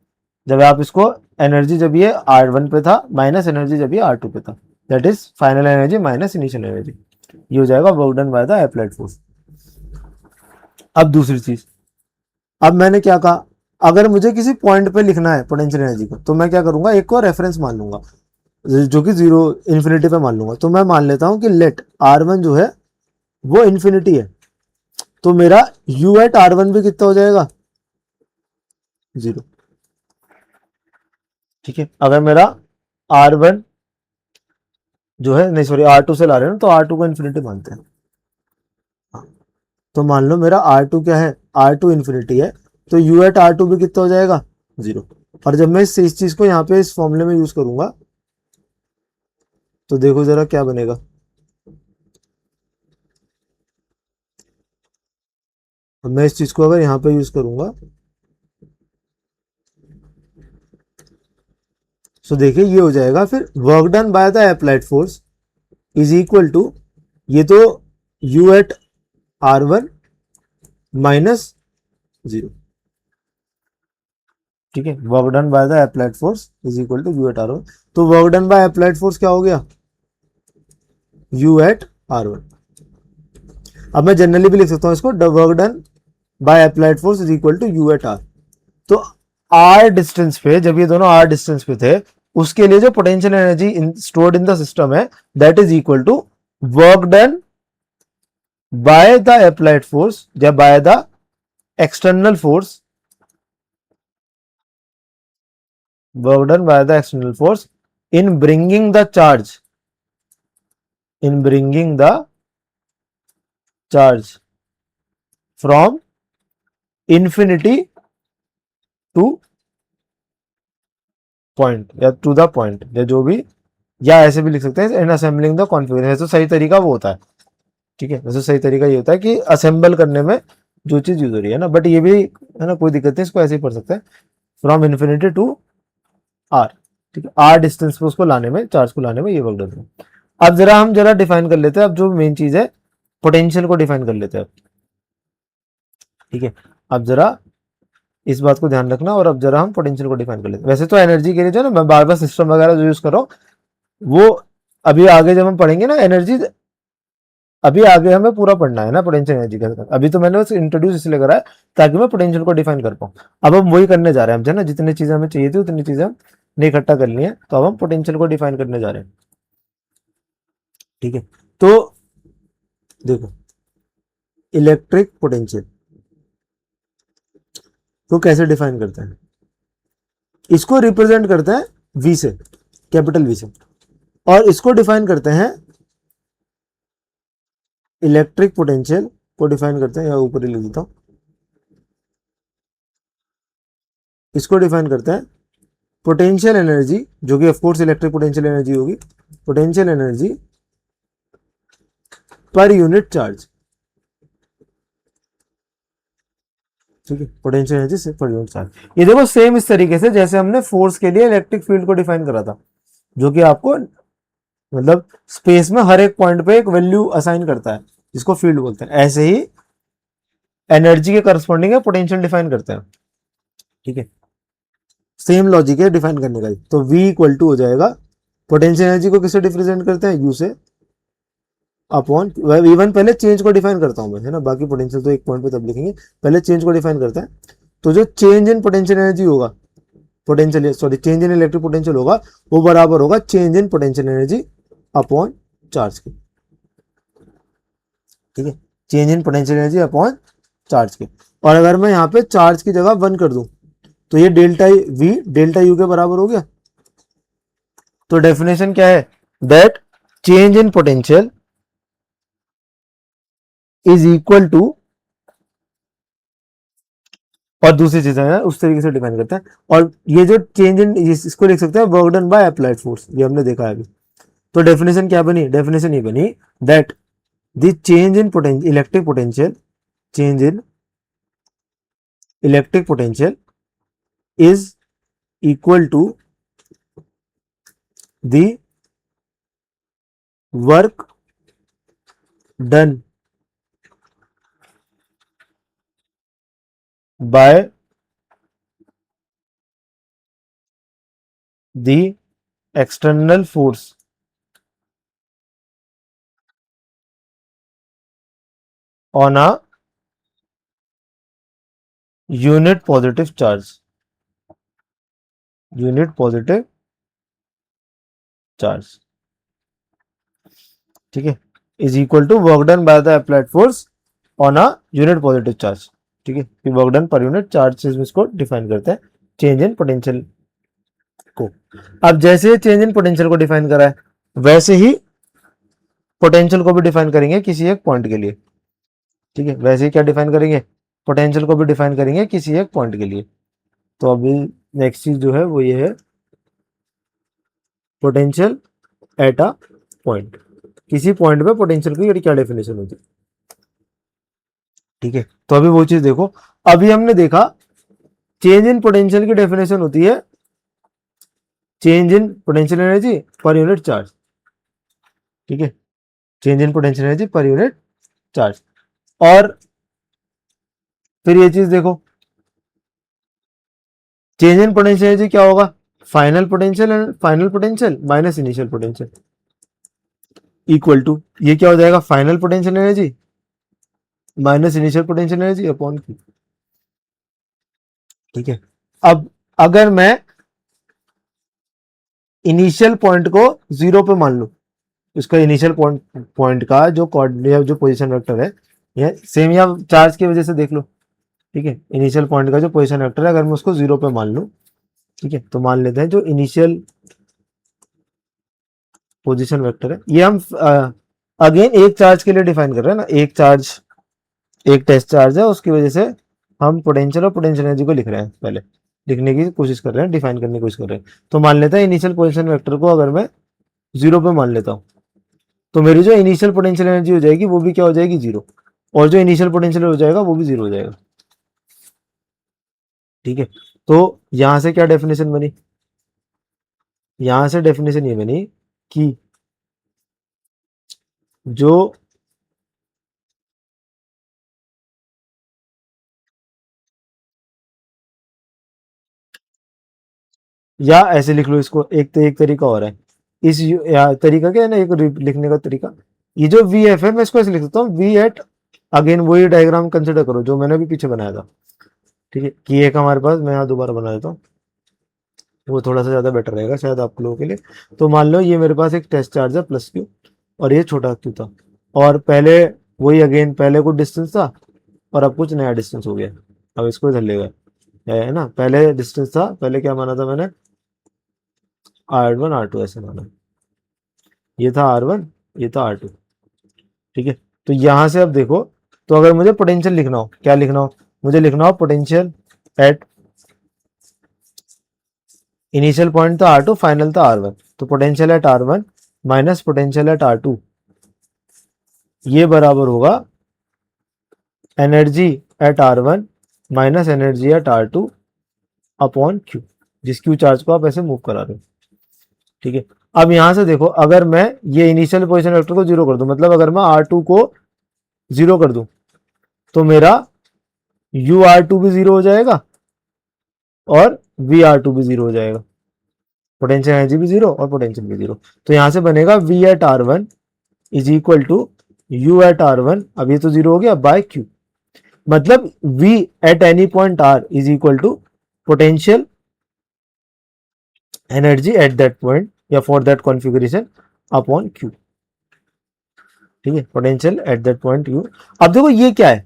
[SPEAKER 1] जब आप इसको एनर्जी जब ये आर वन पे था माइनस एनर्जी जब ये आर टू पे था, that is final energy minus initial energy, ये हो जाएगा work done by the applied force. अब दूसरी चीज, अब मैंने क्या कहा, अगर मुझे किसी पॉइंट पे लिखना है पोटेंशियल एनर्जी को, तो मैं क्या करूंगा, एक को रेफरेंस मान लूंगा जो कि जीरो इन्फिनिटी पे मान लूंगा। तो मैं मान लेता हूं कि लेट आर वन जो है वो इन्फिनिटी है, तो मेरा यू एट आर वन भी कितना हो जाएगा, जीरो। ठीक है, अगर मेरा आर वन जो है, नहीं सॉरी आर टू से ला रहे हैं ना, तो आर टू को इन्फिनिटी मानते हैं। हाँ, तो मान लो मेरा आर टू क्या है, आर टू इन्फिनिटी है, तो यू एट आर टू भी कितना हो जाएगा, जीरो। और जब मैं इस चीज को यहाँ पे इस फॉर्मूले में यूज करूंगा तो देखो जरा क्या बनेगा, मैं इस चीज को अगर यहाँ पे यूज करूंगा तो देखिए ये हो जाएगा, फिर work done by the applied force is equal to, ये तो U at R one minus zero. ठीक है, work done by the applied force is equal to U at R one. तो work done by applied force क्या हो गया, यू एट आर वन। अब मैं जनरली भी लिख सकता हूं इसको, work done by applied force is equal to U at R. तो आर डिस्टेंस पे, जब ये दोनों आर डिस्टेंस पे थे, उसके लिए जो potential energy stored in the system है that is equal to work done by the applied force या by the external force, work done by the external force in bringing the charge, in bringing the charge from infinity to point या टू द पॉइंट, या जो भी, या ऐसे भी लिख सकते हैं इन असेंबलिंग द कॉन्फिगरेशन। तो सही तरीका वो होता है। ठीक है, वैसे सही तरीका ये होता है कि असेंबल करने में जो चीज यूज हो रही है ना, बट ये भी है ना, कोई दिक्कत नहीं, इसको ऐसे ही पढ़ सकते हैं, फ्रॉम इन्फिनिटी टू आर। ठीक है, आर डिस्टेंस पे उसको लाने में, चार्ज को लाने में ये वर्क डन है। अब जरा हम जरा डिफाइन कर लेते हैं, अब जो मेन चीज है पोटेंशियल को डिफाइन कर लेते हैं। ठीक है, अब जरा इस बात को ध्यान रखना, और अब जरा हम पोटेंशियल को डिफाइन कर लेते हैं। वैसे तो एनर्जी के लिए जो ना मैं बार बार सिस्टम वगैरह जो यूज कर रहा हूँ वो अभी आगे जब हम पढ़ेंगे ना एनर्जी अभी आगे हमें पूरा पढ़ना है ना पोटेंशियल एनर्जी के साथ। अभी तो मैंने बस इंट्रोड्यूस इसलिए करा है ताकि मैं पोटेंशियल को डिफाइन कर पाऊँ। अब हम वही करने जा रहे हैं, हम जो है ना जितनी चीजें हमें चाहिए थी उतनी चीजें हमने इकट्ठा कर ली है, तो अब हम पोटेंशियल को डिफाइन करने जा रहे हैं। ठीक है, तो देखो इलेक्ट्रिक पोटेंशियल को कैसे डिफाइन करते हैं, इसको रिप्रेजेंट करते हैं वी से, कैपिटल वी से, और इसको डिफाइन करते हैं इलेक्ट्रिक पोटेंशियल को डिफाइन करते हैं, या ऊपर ही लिख देता हूं, इसको डिफाइन करते हैं पोटेंशियल एनर्जी, जो कि ऑफकोर्स इलेक्ट्रिक पोटेंशियल एनर्जी होगी, पोटेंशियल एनर्जी पर यूनिट चार्ज। ठीक है, पोटेंशियल एनर्जी से पर यूनिट चार्ज। ये देखो सेम इस तरीके से जैसे हमने फोर्स के लिए इलेक्ट्रिक फील्ड को डिफाइन करा था, जो कि आपको मतलब स्पेस में हर एक पॉइंट पे एक वैल्यू असाइन करता है जिसको फील्ड बोलते हैं, ऐसे ही एनर्जी के करस्पॉन्डिंग पोटेंशियल डिफाइन करते हैं। ठीक है, सेम लॉजिक है डिफाइन करने का। तो V इक्वल टू हो जाएगा, पोटेंशियल एनर्जी को किससे रिप्रेजेंट करते हैं, U से, अपॉन इवन पहले चेंज को डिफाइन करता हूं मैं, है ना, बाकी पोटेंशियल तो एक पॉइंट पे तब लिखेंगे, पहले चेंज को डिफाइन करते हैं। तो जो चेंज इन पोटेंशियल एनर्जी होगा, potential sorry change in electric potential होगा, वो बराबर होगा change in potential energy upon charge के। ठीक है, change in potential energy upon charge के। और अगर मैं यहाँ पे चार्ज की जगह 1 कर दूं तो ये डेल्टा V डेल्टा U के बराबर हो गया। तो डेफिनेशन क्या है, that change in potential is equal to, और दूसरी चीजें हैं उस तरीके से डिफाइन करते हैं। और ये जो चेंज इन, इसको लिख सकते हैं work done by applied force, ये हमने देखा है अभी। तो डेफिनेशन क्या बनी, डेफिनेशन ये बनी that the change in potential electric potential, change in electric potential is equal to the work done by the external force on a unit positive charge, unit positive charge। ठीक है, is equal to work done by the applied force on a unit positive charge. ठीक है, work done per unit charge से इसको डिफाइन करते हैं चेंज इन पोटेंशियल को। अब जैसे चेंज इन पोटेंशियल को डिफाइन करा है, वैसे ही पोटेंशियल को भी डिफाइन करेंगे किसी एक पॉइंट के लिए। ठीक है, वैसे ही क्या डिफाइन करेंगे, पोटेंशियल को भी डिफाइन करेंगे किसी एक पॉइंट के लिए। तो अभी नेक्स्ट चीज जो है वो ये है, पोटेंशियल एट अ पॉइंट, किसी पॉइंट पे पोटेंशियल की क्या डेफिनेशन होती है। ठीक है, तो अभी वो चीज देखो, अभी हमने देखा चेंज इन पोटेंशियल की डेफिनेशन होती है चेंज इन पोटेंशियल एनर्जी पर यूनिट चार्ज। ठीक है, चेंज इन पोटेंशियल एनर्जी पर यूनिट चार्ज। और फिर ये चीज देखो, चेंज इन पोटेंशियल एनर्जी क्या होगा, final potential minus initial potential equal to, ये क्या हो जाएगा, final potential energy minus initial potential energy upon Q। ठीक है, अब अगर मैं इनिशियल पॉइंट को 0 पे मान लूं, इसका इनिशियल पॉइंट का जो कोऑर्डिनेट जो पोजीशन वेक्टर है, ये सेम या चार्ज की वजह से देख लो। ठीक है, इनिशियल पॉइंट का जो पोजीशन वेक्टर है अगर मैं उसको 0 पे मान लूं, ठीक है, तो मान लेते हैं जो इनिशियल पोजीशन वेक्टर है, ये हम अगेन एक चार्ज के लिए डिफाइन कर रहे हैं ना, एक चार्ज, एक टेस्ट चार्ज है, उसकी वजह से हम पोटेंशियल और पोटेंशियल एनर्जी को लिख रहे हैं, पहले लिखने की कोशिश कर रहे हैं, डिफाइन करने की कोशिश कर रहे हैं। तो मान लेते हैं इनिशियल पोजीशन वेक्टर को अगर मैं 0 पे मान लेता हूं, तो मेरी जो इनिशियल पोटेंशियल एनर्जी हो जाएगी वो भी क्या हो जाएगी, 0, और जो इनिशियल पोटेंशियल हो जाएगा वो भी 0 हो जाएगा। ठीक है, तो यहां से क्या डेफिनेशन बनी, यहां से डेफिनेशन ये बनी कि जो या ऐसे लिख लो इसको, एक तो एक तरीका और है, इस तरीका क्या है ना, एक लिखने का तरीका, ये जो वी एफ है मैं इसको ऐसे लिख सकता हूँ वी एट, अगेन वही डायग्राम कंसिडर करो जो मैंने अभी पीछे बनाया था, ठीक है। कि एक हमारे पास, मैं यहाँ दोबारा बना देता हूँ, वो थोड़ा सा ज़्यादा बेटर रहेगा शायद आप लोगों के लिए। तो मान लो ये मेरे पास एक टेस्ट चार्ज है प्लस क्यू, और ये छोटा क्यू था, और पहले वही अगेन पहले कुछ डिस्टेंस था और अब कुछ नया डिस्टेंस हो गया। अब इसको इधर ले गए, है ना, पहले डिस्टेंस था, पहले क्या माना था मैंने, R1 R2 ऐसे माना, ये था R1, ये था R2, ठीक है। तो यहां से अब देखो, तो अगर मुझे पोटेंशियल लिखना हो, क्या लिखना हो, मुझे लिखना हो पोटेंशियल एट, इनिशियल पॉइंट था R2, फाइनल था R1, तो potential at R1 minus potential at R2, ये बराबर होगा energy at R1 minus energy at R2 upon Q, जिस क्यू चार्ज को आप ऐसे मूव करा रहे हो, ठीक है। अब यहां से देखो, अगर मैं ये इनिशियल पोजीशन वेक्टर को जीरो कर दूं, मतलब अगर मैं R2 को जीरो कर दूं, तो मेरा UR2 भी जीरो हो जाएगा और VR2 भी जीरो हो जाएगा, पोटेंशियल एनर्जी भी जीरो और पोटेंशियल भी जीरो। तो यहां से बनेगा V at R1 is equal to U at R1, अब ये तो जीरो हो गया, बाय Q, मतलब V at any point R is equal to potential energy at that point या for that configuration upon Q, ठीक है, potential at that point U। अब देखो ये क्या है,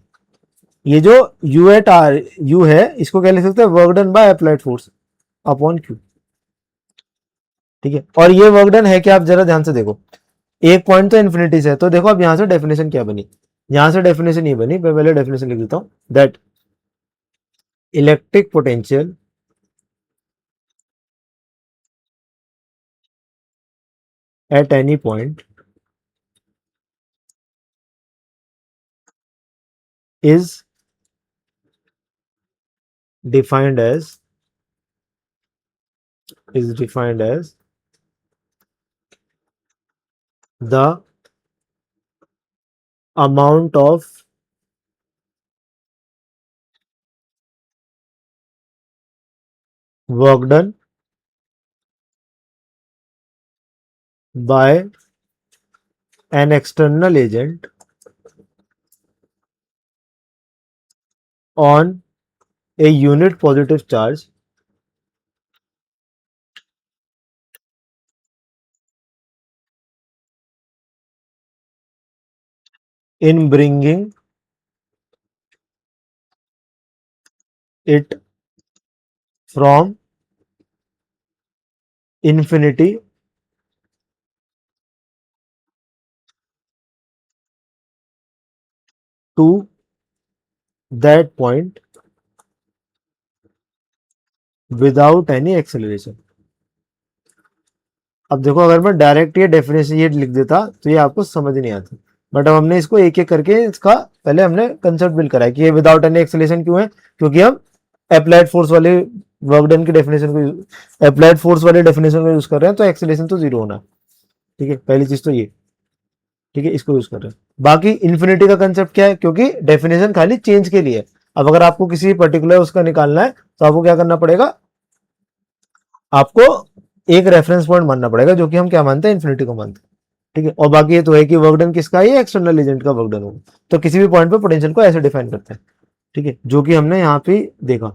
[SPEAKER 1] ये जो U एट R U है, इसको क्या लिख सकते हैं, work done by applied force upon Q, ठीक है। और ये वर्क डन है क्या, आप जरा ध्यान से देखो, एक पॉइंट तो इन्फिनिटी से है, तो देखो अब यहां से डेफिनेशन क्या बनी, यहां से डेफिनेशन ये बनी, मैं पहले डेफिनेशन लिख देता हूं, that electric potential at any point is defined as the amount of work done by an external agent on a unit positive charge in bringing it from infinity to that point without any acceleration। अब देखो, अगर मैं डायरेक्ट ये डेफिनेशन ये लिख देता तो ये आपको समझ नहीं आता, बट अब हमने इसको एक एक करके इसका पहले हमने कंसेप्ट बिल्ड करा है कि ये विदाउट एनी एक्सेलरेशन क्यों है, क्योंकि हम अप्लाइड फोर्स वाले वर्क डन की डेफिनेशन को, अप्लाइड फोर्स वाले डेफिनेशन को यूज कर रहे हैं, तो एक्सेलरेशन तो जीरो होना है, ठीक है, पहली चीज तो ये, ठीक है, इसको यूज कर रहे हैं। बाकी इन्फिनिटी का कंसेप्ट क्या है, क्योंकि डेफिनेशन खाली चेंज के लिए है। अब अगर आपको किसी पर्टिकुलर उसका निकालना है तो आपको क्या करना पड़ेगा, आपको एक रेफरेंस पॉइंट मानना पड़ेगा, जो कि हम क्या मानते हैं, इन्फिनिटी को मानते हैं, ठीक है। और बाकी ये तो है कि वर्क डन किसका है, एक्सटर्नल एजेंट का वर्क डन होगा, तो किसी भी पॉइंट पे पोटेंशियल को ऐसे डिफाइन करते हैं, ठीक है, जो कि हमने यहाँ पे देखा,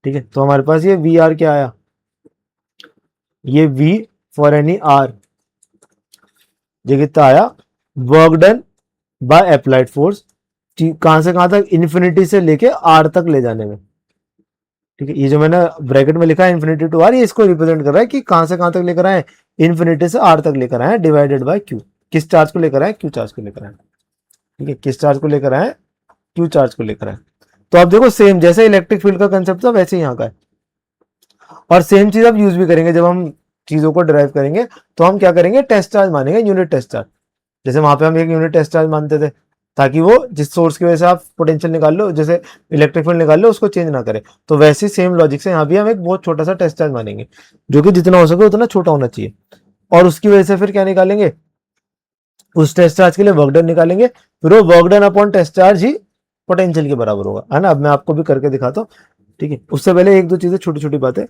[SPEAKER 1] ठीक है। तो हमारे पास ये वी आर क्या आया, ये वी फॉर एनी आर, ये कितना आया, work done by applied force, कहां से कहां तक, इन्फिनिटी से लेके आर तक ले जाने में, ठीक है। ये जो मैंने ब्रैकेट में लिखा है इन्फिनिटी टू आर, ये इसको रिप्रेजेंट कर रहा है कि कहां से कहां तक लेकर आए, इन्फिनिटी से आर तक लेकर आए, डिवाइडेड बाय क्यू, किस चार्ज को लेकर आए, क्यू चार्ज को लेकर आए, ठीक है, किस चार्ज को लेकर आए, क्यू चार्ज को लेकर आए। तो आप देखो, सेम जैसे इलेक्ट्रिक फील्ड का कंसेप्ट था वैसे ही यहाँ का है, और सेम चीज आप यूज भी करेंगे जब हम चीजों को डिराइव करेंगे, तो हम क्या करेंगे, टेस्ट चार्ज मानेंगे, यूनिट टेस्ट चार्ज, जैसे वहां पे हम एक यूनिट टेस्ट चार्ज मानते थे, ताकि वो जिस सोर्स की वजह से आप पोटेंशियल निकाल लो, जैसे इलेक्ट्रिक फील्ड निकाल लो, उसको चेंज ना करे, तो वैसे सेम लॉजिक से यहाँ भी हम एक बहुत छोटा सा टेस्ट चार्ज मानेंगे, जो कि जितना हो सके उतना छोटा होना चाहिए, और उसकी वजह से फिर क्या निकालेंगे, उस टेस्ट चार्ज के लिए वर्क डन निकालेंगे, फिर वो work done upon test charge ही पोटेंशियल के बराबर होगा, है ना। अब मैं आपको भी करके दिखाता हूँ, ठीक है। उससे पहले एक दो चीजें छोटी छोटी बातें,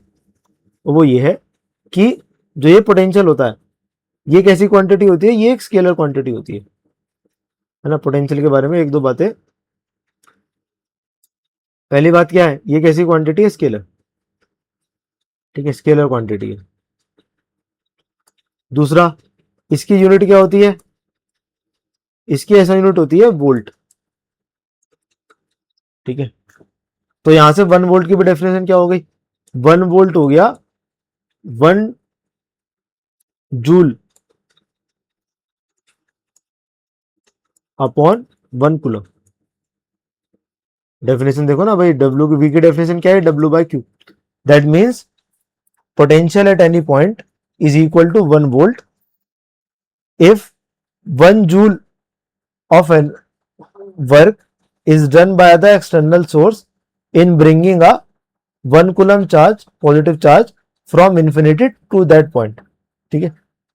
[SPEAKER 1] वो ये है कि जो ये पोटेंशियल होता है, ये कैसी क्वांटिटी होती है? ये एक स्केलर क्वांटिटी होती है ना। पोटेंशियल के बारे में एक दो बातें। पहली बात क्या है, ये कैसी क्वांटिटी है? स्केलर, ठीक है, स्केलर क्वांटिटी है। दूसरा, इसकी यूनिट क्या होती है? इसकी ऐसा यूनिट होती है वोल्ट, ठीक है। तो यहां से 1 वोल्ट की भी डेफिनेशन क्या हो गई? 1 वोल्ट हो गया 1 जूल अपॉन 1 कूलम। डेफिनेशन देखो ना भाई, डब्ल्यू की वी की डेफिनेशन क्या है? W by Q. That means potential at any point is equal to 1 volt if 1 joule of an work is done by the external source in bringing a 1 coulomb charge, positive charge from infinity to that point, ठीक है।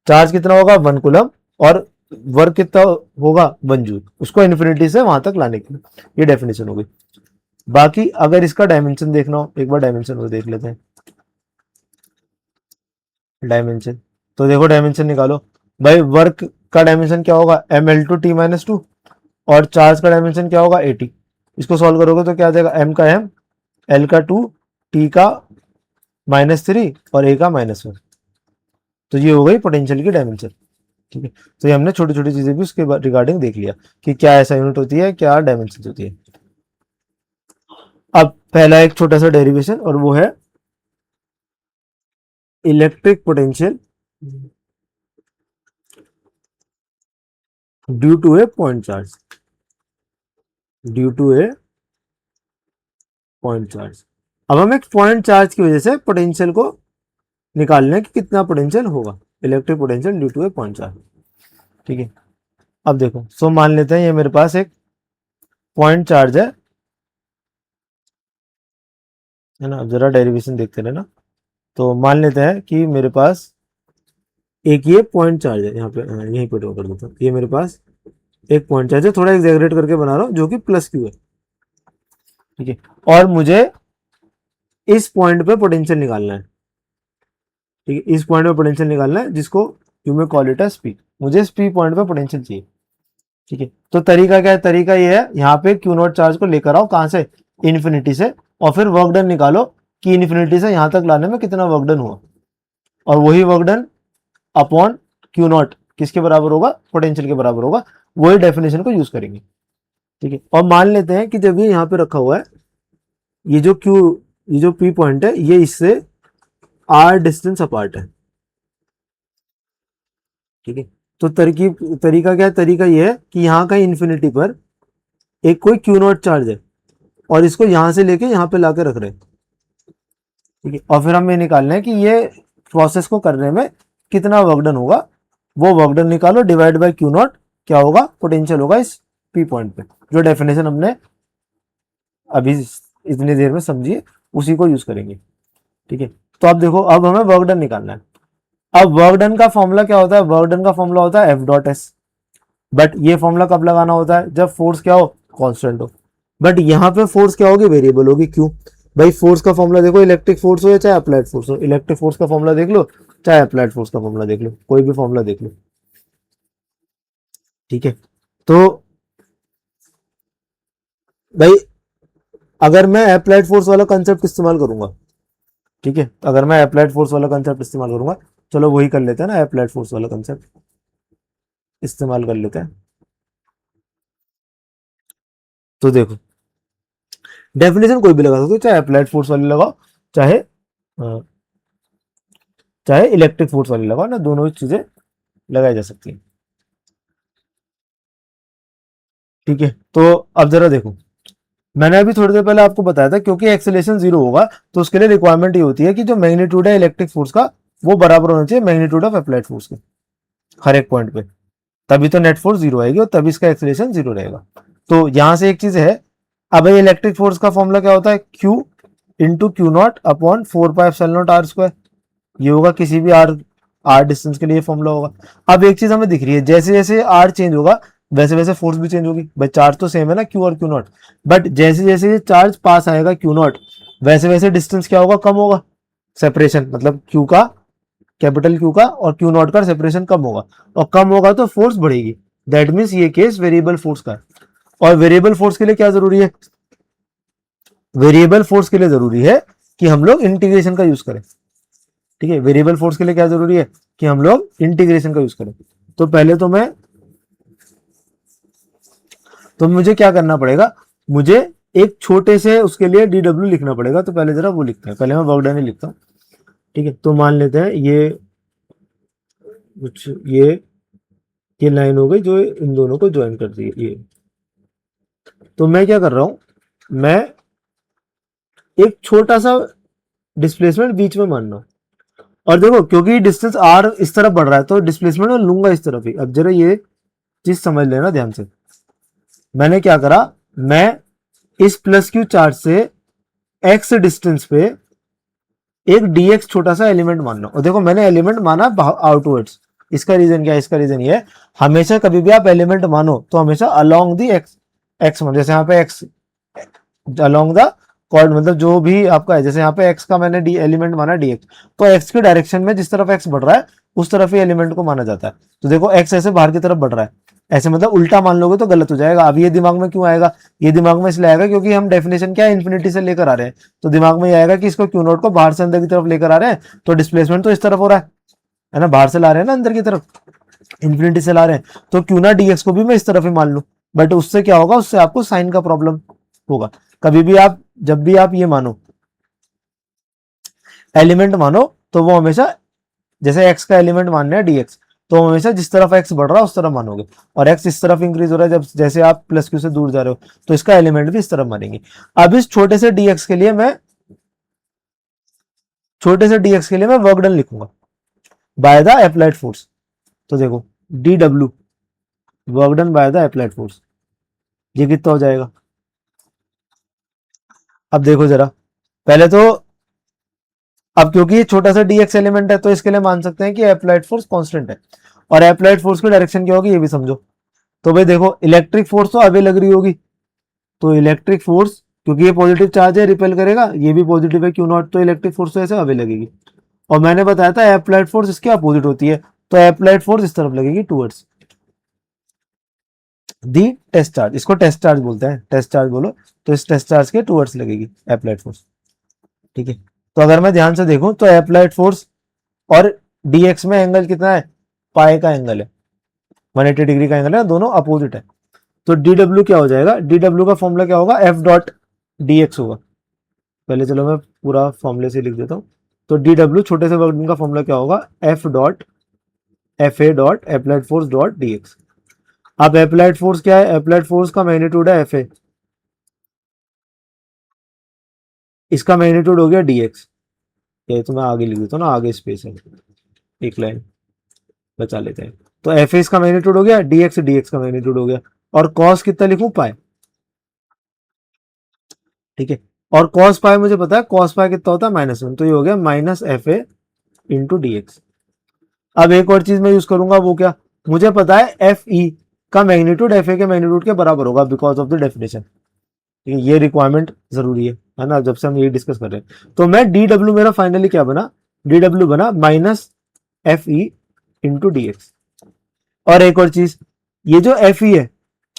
[SPEAKER 1] चार्ज कितना होगा? 1 कूलम, और वर्क कितना होगा? 1 जूल, उसको इन्फिनिटी से वहां तक लाने के लिए। ये डेफिनेशन हो गई। बाकी अगर इसका डायमेंशन देखना हो, एक बार डायमेंशन को देख लेते हैं। डायमेंशन, तो देखो डायमेंशन निकालो भाई। वर्क का डायमेंशन क्या होगा? ml/t-2, और चार्ज का डायमेंशन क्या होगा? 80। इसको सॉल्व करोगे तो क्या आ जाएगा? m का m, l का 2, t का -3 और a का -1। तो ये हो गई पोटेंशियल की डायमेंशन, ठीक है। तो ये हमने छोटी छोटी चीजें भी उसके रिगार्डिंग देख लिया कि क्या ऐसा यूनिट होती है, क्या डायमेंशन होती है। अब पहला एक छोटा सा डेरिवेशन, और वो है electric potential due to a point charge. Due to a point charge. अब हम एक पॉइंट चार्ज की वजह से पोटेंशियल को निकालने की कितना पोटेंशियल होगा, electric potential due to a point charge, ठीक है। अब देखो, सो मान लेते हैं ये मेरे पास एक पॉइंट चार्ज है ना। अब जरा डेरिवेशन देखते रहना। तो मान लेते हैं कि मेरे पास एक ये पॉइंट चार्ज है, यहाँ पे यहीं पे ड्रॉ कर देता हूँ। ये मेरे पास एक पॉइंट चार्ज है, थोड़ा एग्जैगरेट करके बना रहा हूँ, जो कि प्लस क्यू है, ठीक है। और मुझे इस पॉइंट पे पोटेंशियल निकालना है, ठीक है। इस पॉइंट पे पोटेंशियल निकालना है, जिसको यू में कॉल इट एज पी। मुझे इस पी पॉइंट पे पोटेंशियल चाहिए, ठीक है। तो तरीका क्या है? तरीका ये है, यहाँ पे क्यू नॉट चार्ज को लेकर आओ, कहां से? इन्फिनिटी से, और फिर वर्क डन निकालो कि इन्फिनिटी से यहां तक लाने में कितना वर्क डन हुआ, और वही work done upon Q not किसके बराबर होगा? पोटेंशियल के बराबर होगा। वही डेफिनेशन को यूज करेंगे, ठीक है। और मान लेते हैं कि जब ये यहाँ पे रखा हुआ है, ये जो क्यू, ये जो पी पॉइंट है, ये इससे आर डिस्टेंस अपार्ट है, ठीक है। तो तरीका क्या है? तरीका ये है कि यहाँ का इन्फिनिटी पर एक कोई क्यू नॉट चार्ज है, और इसको यहां से लेके यहाँ पे लाके रख रहे हैं, ठीक है। और फिर हम ये निकालना है कि ये प्रोसेस को करने में कितना वर्क डन होगा। वो वर्क डन निकालो, डिवाइड बाय क्यू नॉट, क्या होगा? पोटेंशियल होगा इस पी पॉइंट पे। जो डेफिनेशन हमने अभी इतनी देर में समझी है, उसी को यूज करेंगे, ठीक है। तो अब देखो, अब हमें वर्क डन निकालना है। अब वर्क डन का फॉर्मूला क्या होता है? वर्क डन का फॉर्मूला होता है एफ डॉट एस। बट ये फॉर्मूला कब लगाना होता है? जब फोर्स क्या हो? कांस्टेंट हो। बट यहाँ पे फोर्स क्या होगी? वेरिएबल होगी। क्यों भाई? फोर्स का फॉर्मूला देखो, इलेक्ट्रिक फोर्स हो या चाहे अप्लाइड फोर्स हो, इलेक्ट्रिक फोर्स का फॉर्मूला देख लो, चाहे अप्लाइड फोर्स का फॉर्मूला देख लो, कोई भी फॉर्मूला देख लो, ठीक है। तो भाई अगर मैं अप्लाइड फोर्स वाला कंसेप्ट इस्तेमाल करूंगा, ठीक है, अगर मैं अप्लाइड फोर्स वाला कंसेप्ट इस्तेमाल करूंगा, चलो वही कर लेते हैं ना, अप्लाइड फोर्स वाला कंसेप्ट इस्तेमाल कर लेते हैं। तो देखो, डेफिनेशन कोई भी लगा सकते हो, चाहे अप्लाइड फोर्स वाली लगाओ, चाहे चाहे इलेक्ट्रिक फोर्स वाली लगाओ ना, दोनों ही चीजें लगाई जा सकती है, ठीक है। तो अब जरा देखो, मैंने अभी थोड़ी देर पहले आपको बताया था, क्योंकि एक्सेलेरेशन 0 होगा, तो उसके लिए रिक्वायरमेंट ये होती है कि जो मैग्नीट्यूड है इलेक्ट्रिक फोर्स का, वो बराबर होना चाहिए मैग्नीट्यूड ऑफ अप्लाइड फोर्स के, हर एक पॉइंट पे। तभी तो नेट फोर्स 0 आएगी, और तभी इसका एक्सेलेरेशन 0 रहेगा। तो यहां से एक चीज है, अब इलेक्ट्रिक फोर्स का फॉर्मूला क्या होता है? Q into Q not upon 4πε0r²। ये होगा किसी भी आर डिस्टेंस के लिए फॉर्मूला होगा। अब एक चीज हमें दिख रही है, जैसे जैसे आर चेंज होगा, वैसे वैसे फोर्स भी चेंज होगी। भाई चार्ज तो सेम है ना, क्यू और क्यू नॉट, बट जैसे जैसे ये चार्ज पास आएगा क्यू नॉट, वैसे वैसे डिस्टेंस क्या होगा? कम होगा। सेपरेशन मतलब क्यू का कैपिटल क्यू का और क्यू नॉट का सेपरेशन कम होगा, और कम होगा तो फोर्स बढ़ेगी। दैट मीन्स ये केस वेरिएबल फोर्स का है। और वेरिएबल फोर्स के लिए क्या जरूरी है, वेरिएबल फोर्स के लिए जरूरी है कि हम लोग इंटीग्रेशन का यूज करें। ठीक है, वेरिएबल फोर्स के लिए क्या जरूरी है कि हम लोग इंटीग्रेशन का यूज करें। तो पहले तो मुझे क्या करना पड़ेगा, मुझे एक छोटे से उसके लिए डी डब्ल्यू लिखना पड़ेगा। तो पहले जरा वो लिखते हैं, पहले मैं वर्क डन ही लिखता हूँ। ठीक है, तो मान लेते हैं ये कुछ ये लाइन हो गई जो इन दोनों को ज्वाइन करती है ये। तो मैं क्या कर रहा हूं, मैं एक छोटा सा डिस्प्लेसमेंट बीच में मान रहा हूं, और देखो क्योंकि डिस्टेंस आर इस तरफ बढ़ रहा है तो डिस्प्लेसमेंट में लूंगा इस तरफ ही। अब जरा ये चीज समझ लेना ध्यान से, मैंने क्या करा, मैं इस प्लस क्यू चार्ज से एक्स डिस्टेंस पे एक dx छोटा सा एलिमेंट मानना, और देखो मैंने एलिमेंट माना आउटवर्ड्स। इसका रीजन क्या है, इसका रीजन ये है, हमेशा कभी भी आप एलिमेंट मानो तो हमेशा अलोंग दी एक्स मानो। जैसे यहाँ पे एक्स अलोंग द कॉर्ड, मतलब जो भी आपका है, जैसे यहाँ पे एक्स का मैंने एलिमेंट माना dx, तो एक्स की डायरेक्शन में जिस तरफ एक्स बढ़ रहा है उस तरफ ही एलिमेंट को माना जाता है। तो देखो एक्स ऐसे बाहर की तरफ बढ़ रहा है, ऐसे मतलब उल्टा मान लोगे तो गलत हो जाएगा। अब ये दिमाग में क्यों आएगा, ये दिमाग में इसलिए आएगा क्योंकि हम डेफिनेशन क्या है, इन्फिनिटी से लेकर आ रहे हैं। तो दिमाग में ये आएगा कि इसको क्यू नोट को बाहर से अंदर की तरफ लेकर आ रहे हैं, तो डिस्प्लेसमेंट तो इस तरफ हो रहा है ना, बाहर से ला रहे हैं ना अंदर की तरफ, इन्फिनिटी से ला रहे हैं, तो क्यों ना डीएक्स को भी मैं इस तरफ ही मान लूं। बट उससे क्या होगा, उससे आपको साइन का प्रॉब्लम होगा। कभी भी आप, जब भी आप ये मानो एलिमेंट मानो, तो वो हमेशा जैसे एक्स का एलिमेंट मानना है डीएक्स, तो हमेशा जिस तरफ एक्स बढ़ रहा है उस तरफ मानोगे, और एक्स इस तरफ इंक्रीज हो रहा है जब जैसे आप प्लस क्यू से दूर जा रहे हो, तो इसका एलिमेंट भी इस तरफ मानेंगे। अब इस छोटे से डीएक्स के लिए मैं वर्क डन लिखूंगा बाय द अप्लाइड फोर्स। तो देखो D W work done by the applied force, ये कितना हो जाएगा। अब देखो जरा, पहले तो अब क्योंकि ये छोटा सा डीएक्स एलिमेंट है तो इसके लिए मान सकते हैं कि अप्लाइड फोर्स कांस्टेंट है, और अप्लाइड फोर्स की डायरेक्शन क्या होगी ये भी समझो। तो भाई देखो इलेक्ट्रिक फोर्स तो अभी लग रही होगी, तो इलेक्ट्रिक फोर्स क्योंकि ये पॉजिटिव चार्ज है रिपेल करेगा, ये भी पॉजिटिव है क्यू नॉट, तो इलेक्ट्रिक फोर्स तो ऐसे अभी लगेगी। और मैंने बताया था अप्लाइड फोर्स इसके अपोजिट होती है, तो अप्लाइड फोर्स इस तरफ लगेगी टूवर्ड्स दी टेस्ट चार्ज, इसको टेस्ट चार्ज बोलते हैं, टेस्ट चार्ज बोलो, तो इस टेस्ट चार्ज के टूवर्ड्स लगेगी अप्लाइड फोर्स। ठीक है, तो अगर मैं ध्यान से देखूं तो अप्लाइड फोर्स और डीएक्स में एंगल कितना है, पाई का एंगल है, 180 डिग्री का एंगल है, दोनों अपोजिट है। तो डी डब्ल्यू क्या हो जाएगा, डी डब्ल्यू का फॉर्मूला क्या होगा, एफ डॉट डी एक्स होगा। पहले चलो मैं पूरा फॉर्मूले से लिख देता हूँ। तो डी डब्ल्यू छोटे से वर्क का फॉर्मूला क्या होगा, F dot F A dot applied force dot D x. अब अप्लाइड फोर्स क्या है, अप्लाइड फोर्स का मैग्नीट्यूड है एफ ए, इसका मैग्नीट्यूड हो गया डी एक्स। ये तो मैं आगे लिख देता हूँ ना, आगे स्पेस है, एक लाइन बचा लेते हैं। तो एफ ए इसका मैग्नीट्यूड हो गया, डी एक्स का मैग्नीट्यूड हो गया, और कॉस कितना लिखूं, पाई। ठीक है, और कॉस पाई मुझे पता है, कॉस पाई कितना होता है -1, तो ये हो गया minus F A into D x. अब एक और चीज मैं यूज करूंगा, वो क्या, मुझे पता है एफ ई का मैग्नीट्यूड एफ ए के मैग्नीट्यूड के बराबर होगा बिकॉज ऑफ द डेफिनेशन। ठीक है, ये रिक्वायरमेंट जरूरी है ना, जब से हम ये डिस्कस कर रहे हैं। तो मैं डी डब्ल्यू मेरा फाइनली क्या बना, डी डब्ल्यू बना minus F E into D x. और एक और चीज, ये जो एफ ई है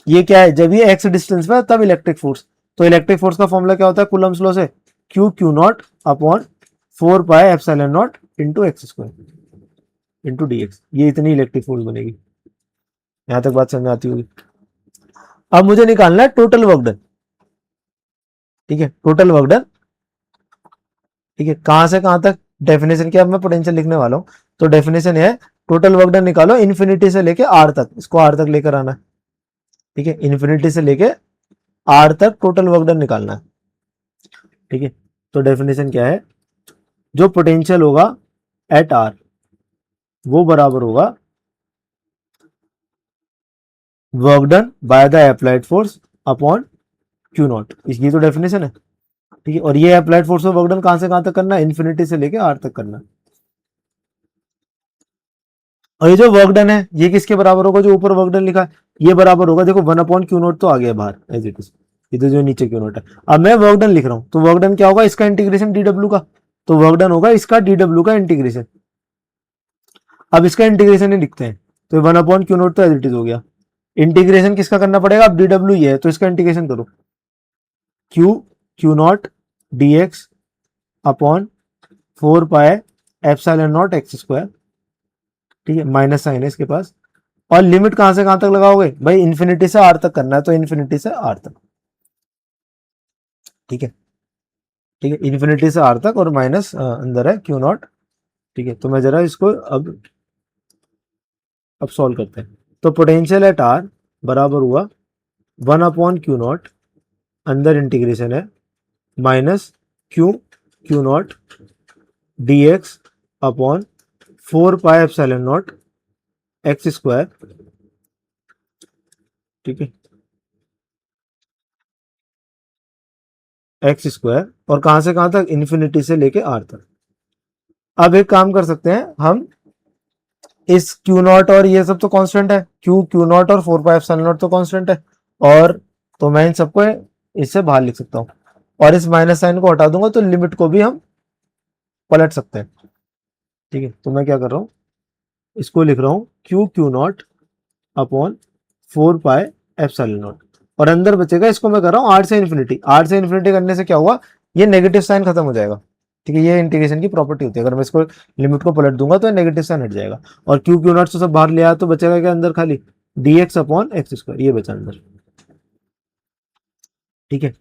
[SPEAKER 1] ये क्या है, जब ये एक्स डिस्टेंस पे तब इलेक्ट्रिक फोर्स, तो इलेक्ट्रिक फोर्स का फॉर्मूला क्या होता है कूलम्स लॉ से, Q not upon 4 pi epsilon not into x square into D x. ये इतनी इलेक्ट्रिक फोर्स बनेगी, यहां तक बात समझ में आती होगी। अब मुझे निकालना है टोटल वर्क डन। ठीक है, टोटल वर्क डन। ठीक है, कहां से कहां तक डेफिनेशन की अब मैं पोटेंशियल लिखने वाला हूं। तो डेफिनेशन है टोटल वर्क डन निकालो इन्फिनिटी से लेके आर तक, इसको आर तक लेकर आना है। ठीक है, इन्फिनिटी से लेके आर तक टोटल वर्क डन निकालना है। ठीक है, तो डेफिनेशन क्या है, जो पोटेंशियल होगा एट आर वो बराबर होगा work done by the applied force upon Q not, इसकी तो डेफिनेशन है। ठीक है, और ये applied force of work done कहां से कहां तक करना है, इन्फिनिटी से लेके आर तक करना है। और ये जो वर्क डन है ये किसके बराबर होगा, जो ऊपर वर्क डन लिखा है ये बराबर होगा, देखो 1 अपॉन क्यू नॉट तो आ गया बाहर एज इट इज, इधर जो नीचे क्यू नॉट है। अब मैं वर्क डन लिख रहा हूं, तो वर्क डन क्या होगा, इसका इंटीग्रेशन डी डब्ल्यू का, तो वर्क डन होगा इसका डी डब्ल्यू का इंटीग्रेशन। अब इसका इंटीग्रेशन ही लिखते हैं, तो 1/q0 तो एज इट इज हो गया। इंटीग्रेशन किसका करना पड़ेगा, अब डी डब्ल्यू ये है तो इसका इंटीग्रेशन करो, q0 dx upon 4 pi epsilon not x square, ठीक है, माइनस साइन है इसके पास। और लिमिट कहां से कहां तक लगाओगे भाई, इन्फिनिटी से आर तक करना है तो इन्फिनिटी से आर तक, ठीक है, ठीक है, इन्फिनिटी से आर तक और माइनस अंदर है Q0, ठीक है। तो मैं जरा इसको अब सॉल्व करते हैं। तो पोटेंशियल एट आर बराबर हुआ 1/Q0, अंदर इंटीग्रेशन है minus Q0 dx upon 4 pi epsilon not x square, ठीक है, एक्स स्क्वायर, और कहां से कहां तक, इन्फिनिटी से लेके आर तक। अब एक काम कर सकते हैं हम, इस Q0 और ये सब तो कांस्टेंट है, Q0 और 4 पाई एप्सिलॉन नॉट तो कांस्टेंट है, और तो मैं इन सबको इससे बाहर लिख सकता हूँ, और इस माइनस साइन को हटा दूंगा तो लिमिट को भी हम पलट सकते हैं, ठीक है। तो मैं क्या कर रहा हूँ, इसको लिख रहा हूँ Q0 upon 4 pi epsilon not, और अंदर बचेगा, इसको मैं कर रहा हूँ आर से इन्फिनिटी, आर से इन्फिनिटी करने से क्या हुआ, ये नेगेटिव साइन खत्म हो जाएगा, ठीक है, ये इंटीग्रेशन की प्रॉपर्टी होती है, अगर मैं इसको लिमिट को पलट दूंगा तो नेगेटिव साइन हट जाएगा, और Q0 से सब बाहर ले आया तो बचेगा क्या अंदर, खाली dx अपॉन एक्स स्क्वायर, ये बचा अंदर, ठीक है।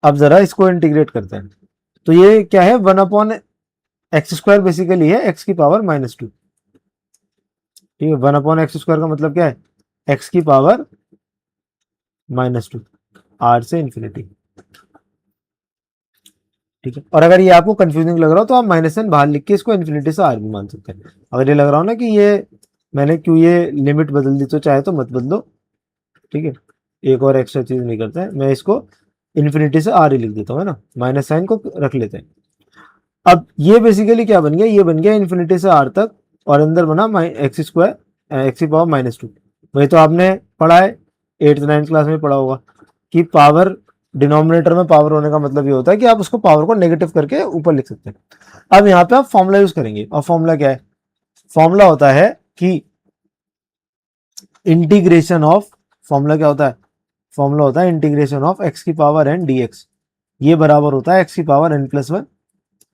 [SPEAKER 1] अब जरा इसको इंटीग्रेट करते हैं, तो ये क्या है, 1/x² बेसिकली है x की पावर -2, ठीक है, 1/x² का मतलब क्या है, x की पावर -2, आर से इन्फिनिटी, ठीक है। और अगर ये आपको कंफ्यूजिंग लग रहा हो तो आप -n बाहर लिख के इसको इन्फिनिटी से आर भी मान सकते हैं। अगर ये लग रहा हो ना कि ये मैंने क्यों ये लिमिट बदल दी, तो चाहे तो मत बदलो, ठीक है, एक और एक्स्ट्रा चीज नहीं करता है, मैं इसको इन्फिनिटी से आर ही लिख देता हूँ, है ना, माइनस साइन को रख लेते हैं। अब ये बेसिकली क्या बन गया, ये बन गया इन्फिनिटी से आर तक, और अंदर बना एक्स की पावर -2। वही तो आपने पढ़ा है, 8th 9th क्लास में पढ़ा होगा कि पावर डिनोमिनेटर में पावर होने का मतलब ये होता है कि आप उसको पावर को नेगेटिव करके ऊपर लिख सकते हैं। अब यहाँ पे आप फॉर्मूला यूज करेंगे, और फॉर्मूला क्या है, फॉर्मूला होता है कि इंटीग्रेशन ऑफ, फॉर्मूला क्या होता है, फॉर्मूला होता है इंटीग्रेशन ऑफ एक्स की पावर n dx, ये बराबर होता है एक्स की पावर n+1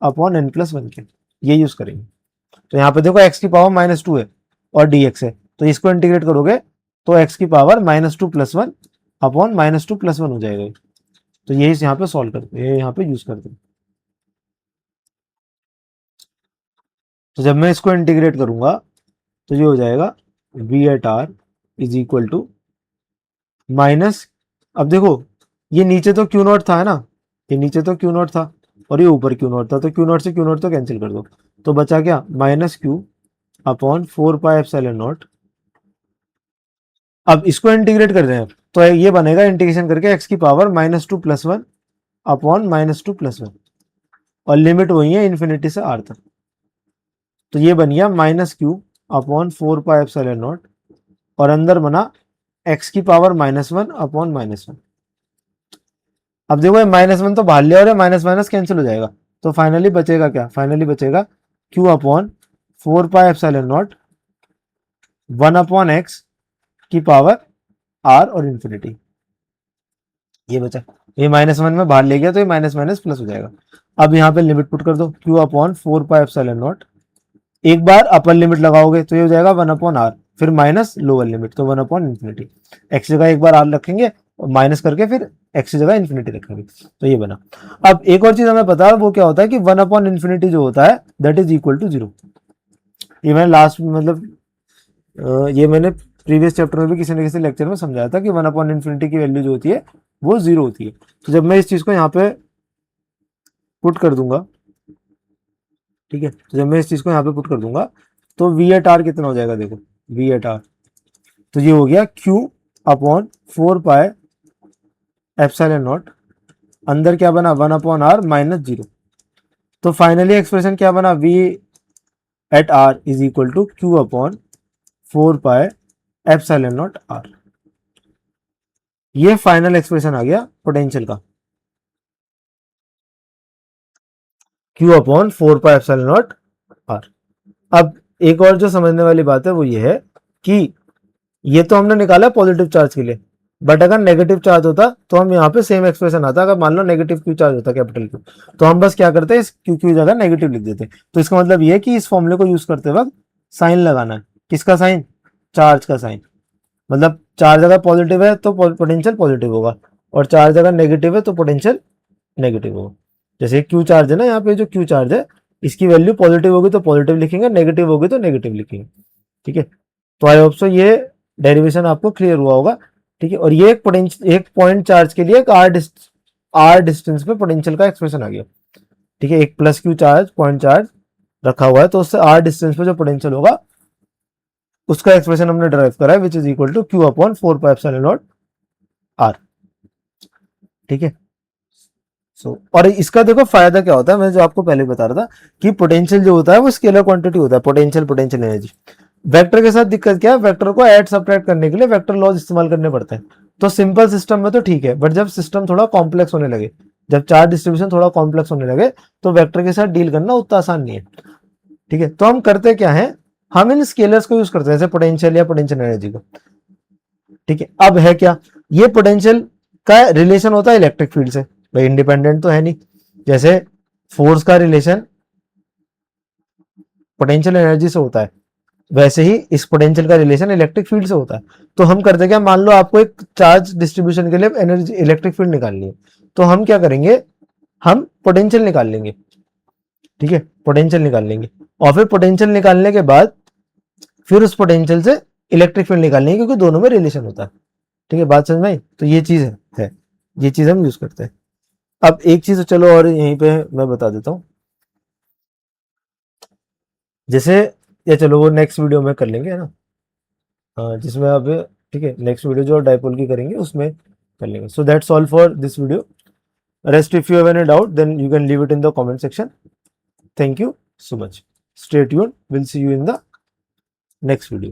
[SPEAKER 1] अपॉन n+1 के, ये यूज करेंगे। तो यहाँ पे देखो एक्स की पावर -2 है और dx है, तो इसको इंटीग्रेट करोगे तो एक्स की पावर -2+1 अपॉन -2+1 हो जाएगा, तो यही यहाँ पे सॉल्व करते हैं, यहाँ पे यूज करते हैं। तो जब मैं इसको इंटीग्रेट करूंगा तो ये हो जाएगा v at R is equal to minus, अब देखो ये नीचे तो Q0 था, है ना, ये नीचे तो Q0 था और ये ऊपर Q0 था, तो Q0 से Q0 तो कैंसिल कर दो, तो बचा क्या, -q upon 4 pi epsilon not. अब इसको इंटीग्रेट कर रहे हैं तो ये बनेगा इंटीग्रेशन करके एक्स की पावर -2+1 अपॉन -2+1, और लिमिट वही है इन्फिनिटी से आर तक, तो ये बन गया -q upon 4 pi epsilon not, और अंदर बना एक्स की पावर -1 अपॉन -1। अब देखो ये -1 तो बाहर लिया और माइनस माइनस कैंसिल हो जाएगा, तो फाइनली बचेगा क्या, फाइनली बचेगा q upon 4 pi epsilon not 1/x की पावर r और इन्फिनिटी, ये बचा, ये -1 में बाहर ले गया तो ये माइनस माइनस प्लस हो जाएगा। अब यहाँ पे लिमिट पुट कर दो, q upon 4 pi epsilon not, एक बार अपर लिमिट लगाओगे तो ये हो जाएगा 1/r, फिर माइनस लोअर लिमिट तो 1/इन्फिनिटी, एक्स जगह एक बार r रखेंगे और माइनस करके फिर एक्स की जगह इन्फिनिटी रखेंगे, तो ये बना। अब एक और चीज हमें पता है, वो क्या होता है कि 1/इन्फिनिटी जो होता है दैट इज इक्वल टू 0। ये मैंने लास्ट मतलब ये मैंने प्रीवियस चैप्टर में भी किसी न किसी लेक्चर में समझाया था कि 1/इन्फिनिटी की वैल्यू जो होती है वो 0 होती है। तो जब मैं इस चीज को यहाँ पे पुट कर दूंगा, ठीक है, तो जब मैं इस चीज को यहाँ पे पुट कर दूंगा तो v एट आर कितना हो जाएगा, देखो v एट आर, तो ये हो गया q upon 4 pi epsilon not, अंदर क्या बना 1/r -0, तो फाइनली एक्सप्रेशन क्या बना, v at R is equal to q upon 4 pi epsilon naught r। ये फाइनल एक्सप्रेशन आ गया पोटेंशियल का, Q अपॉन 4πε0 R। अब एक और जो समझने वाली बात है वो ये है कि ये तो हमने निकाला पॉजिटिव चार्ज के लिए, बट अगर नेगेटिव चार्ज होता तो हम यहाँ पे सेम एक्सप्रेशन आता। अगर मान लो नेगेटिव क्यू चार्ज होता कैपिटल क्यू, तो हम बस क्या करते हैं, इस क्यू क्यू जगह नेगेटिव लिख देते। तो इसका मतलब ये है कि इस फॉर्मूले को यूज करते वक्त साइन लगाना है। किसका साइन? चार्ज का साइन। मतलब चार्ज अगर पॉजिटिव है तो पोटेंशियल पॉजिटिव होगा, और चार्ज अगर नेगेटिव है तो पोटेंशियल नेगेटिव होगा। जैसे क्यू चार्ज है ना, यहाँ पे जो क्यू चार्ज है इसकी वैल्यू पॉजिटिव होगी तो पॉजिटिव लिखेंगे, नेगेटिव होगी तो नेगेटिव लिखेंगे। ठीक है, तो आई होप सो ये डेरिवेशन आपको क्लियर हुआ होगा। ठीक है, और ये एक पॉइंट चार्ज के लिए एक आर डिस्टेंस पे पोटेंशियल का एक्सप्रेशन आ गया। ठीक है, एक plus Q charge point charge रखा हुआ है, तो उससे आर डिस्टेंस पे जो पोटेंशियल होगा उसका एक्सप्रेशन हमने डिराइव करा है, which is equal to Q upon 4πε0 R. ठीक है, और इसका देखो फायदा क्या होता है, मैं जो आपको पहले बता रहा था कि पोटेंशियल जो होता है वो स्केलर क्वांटिटी होता है, पोटेंशियल एनर्जी। वेक्टर के साथ दिक्कत क्या है, वेक्टर को ऐड सब्ट्रैक्ट करने के लिए वेक्टर लॉज इस्तेमाल करने पड़ते हैं। तो सिंपल सिस्टम में तो ठीक है, बट जब सिस्टम थोड़ा कॉम्प्लेक्स होने लगे, जब चार्ज डिस्ट्रीब्यूशन थोड़ा कॉम्प्लेक्स होने लगे, तो वेक्टर के साथ डील करना उतना आसान नहीं है। ठीक है, तो हम करते क्या है, हम इन स्केलर्स को यूज करते हैं, जैसे पोटेंशियल या पोटेंशियल एनर्जी को। ठीक है, अब है क्या, ये पोटेंशियल का रिलेशन होता है इलेक्ट्रिक फील्ड से, भाई इंडिपेंडेंट तो है नहीं। जैसे फोर्स का रिलेशन पोटेंशियल एनर्जी से होता है, वैसे ही इस पोटेंशियल का रिलेशन इलेक्ट्रिक फील्ड से होता है। तो हम करते क्या, मान लो आपको एक चार्ज डिस्ट्रीब्यूशन के लिए एनर्जी इलेक्ट्रिक फील्ड निकालनी है, तो हम क्या करेंगे, हम पोटेंशियल निकाल लेंगे। ठीक है, पोटेंशियल निकाल लेंगे, और फिर पोटेंशियल निकालने के बाद फिर उस पोटेंशियल से इलेक्ट्रिक फील्ड निकाल लेंगे, क्योंकि दोनों में रिलेशन होता है। ठीक है, बात समझ में आई? तो ये चीज है, ये चीज हम यूज करते हैं। अब एक चीज चलो और यहीं पे मैं बता देता हूँ, जैसे या चलो वो नेक्स्ट वीडियो में कर लेंगे, है ना, हाँ जिसमें अब, ठीक है, नेक्स्ट वीडियो जो डाइपोल की करेंगे उसमें कर लेंगे। So that's all for this video. Rest if you have any doubt then you can leave it in the comment section. Thank you so much, stay tuned, will see you in the next video.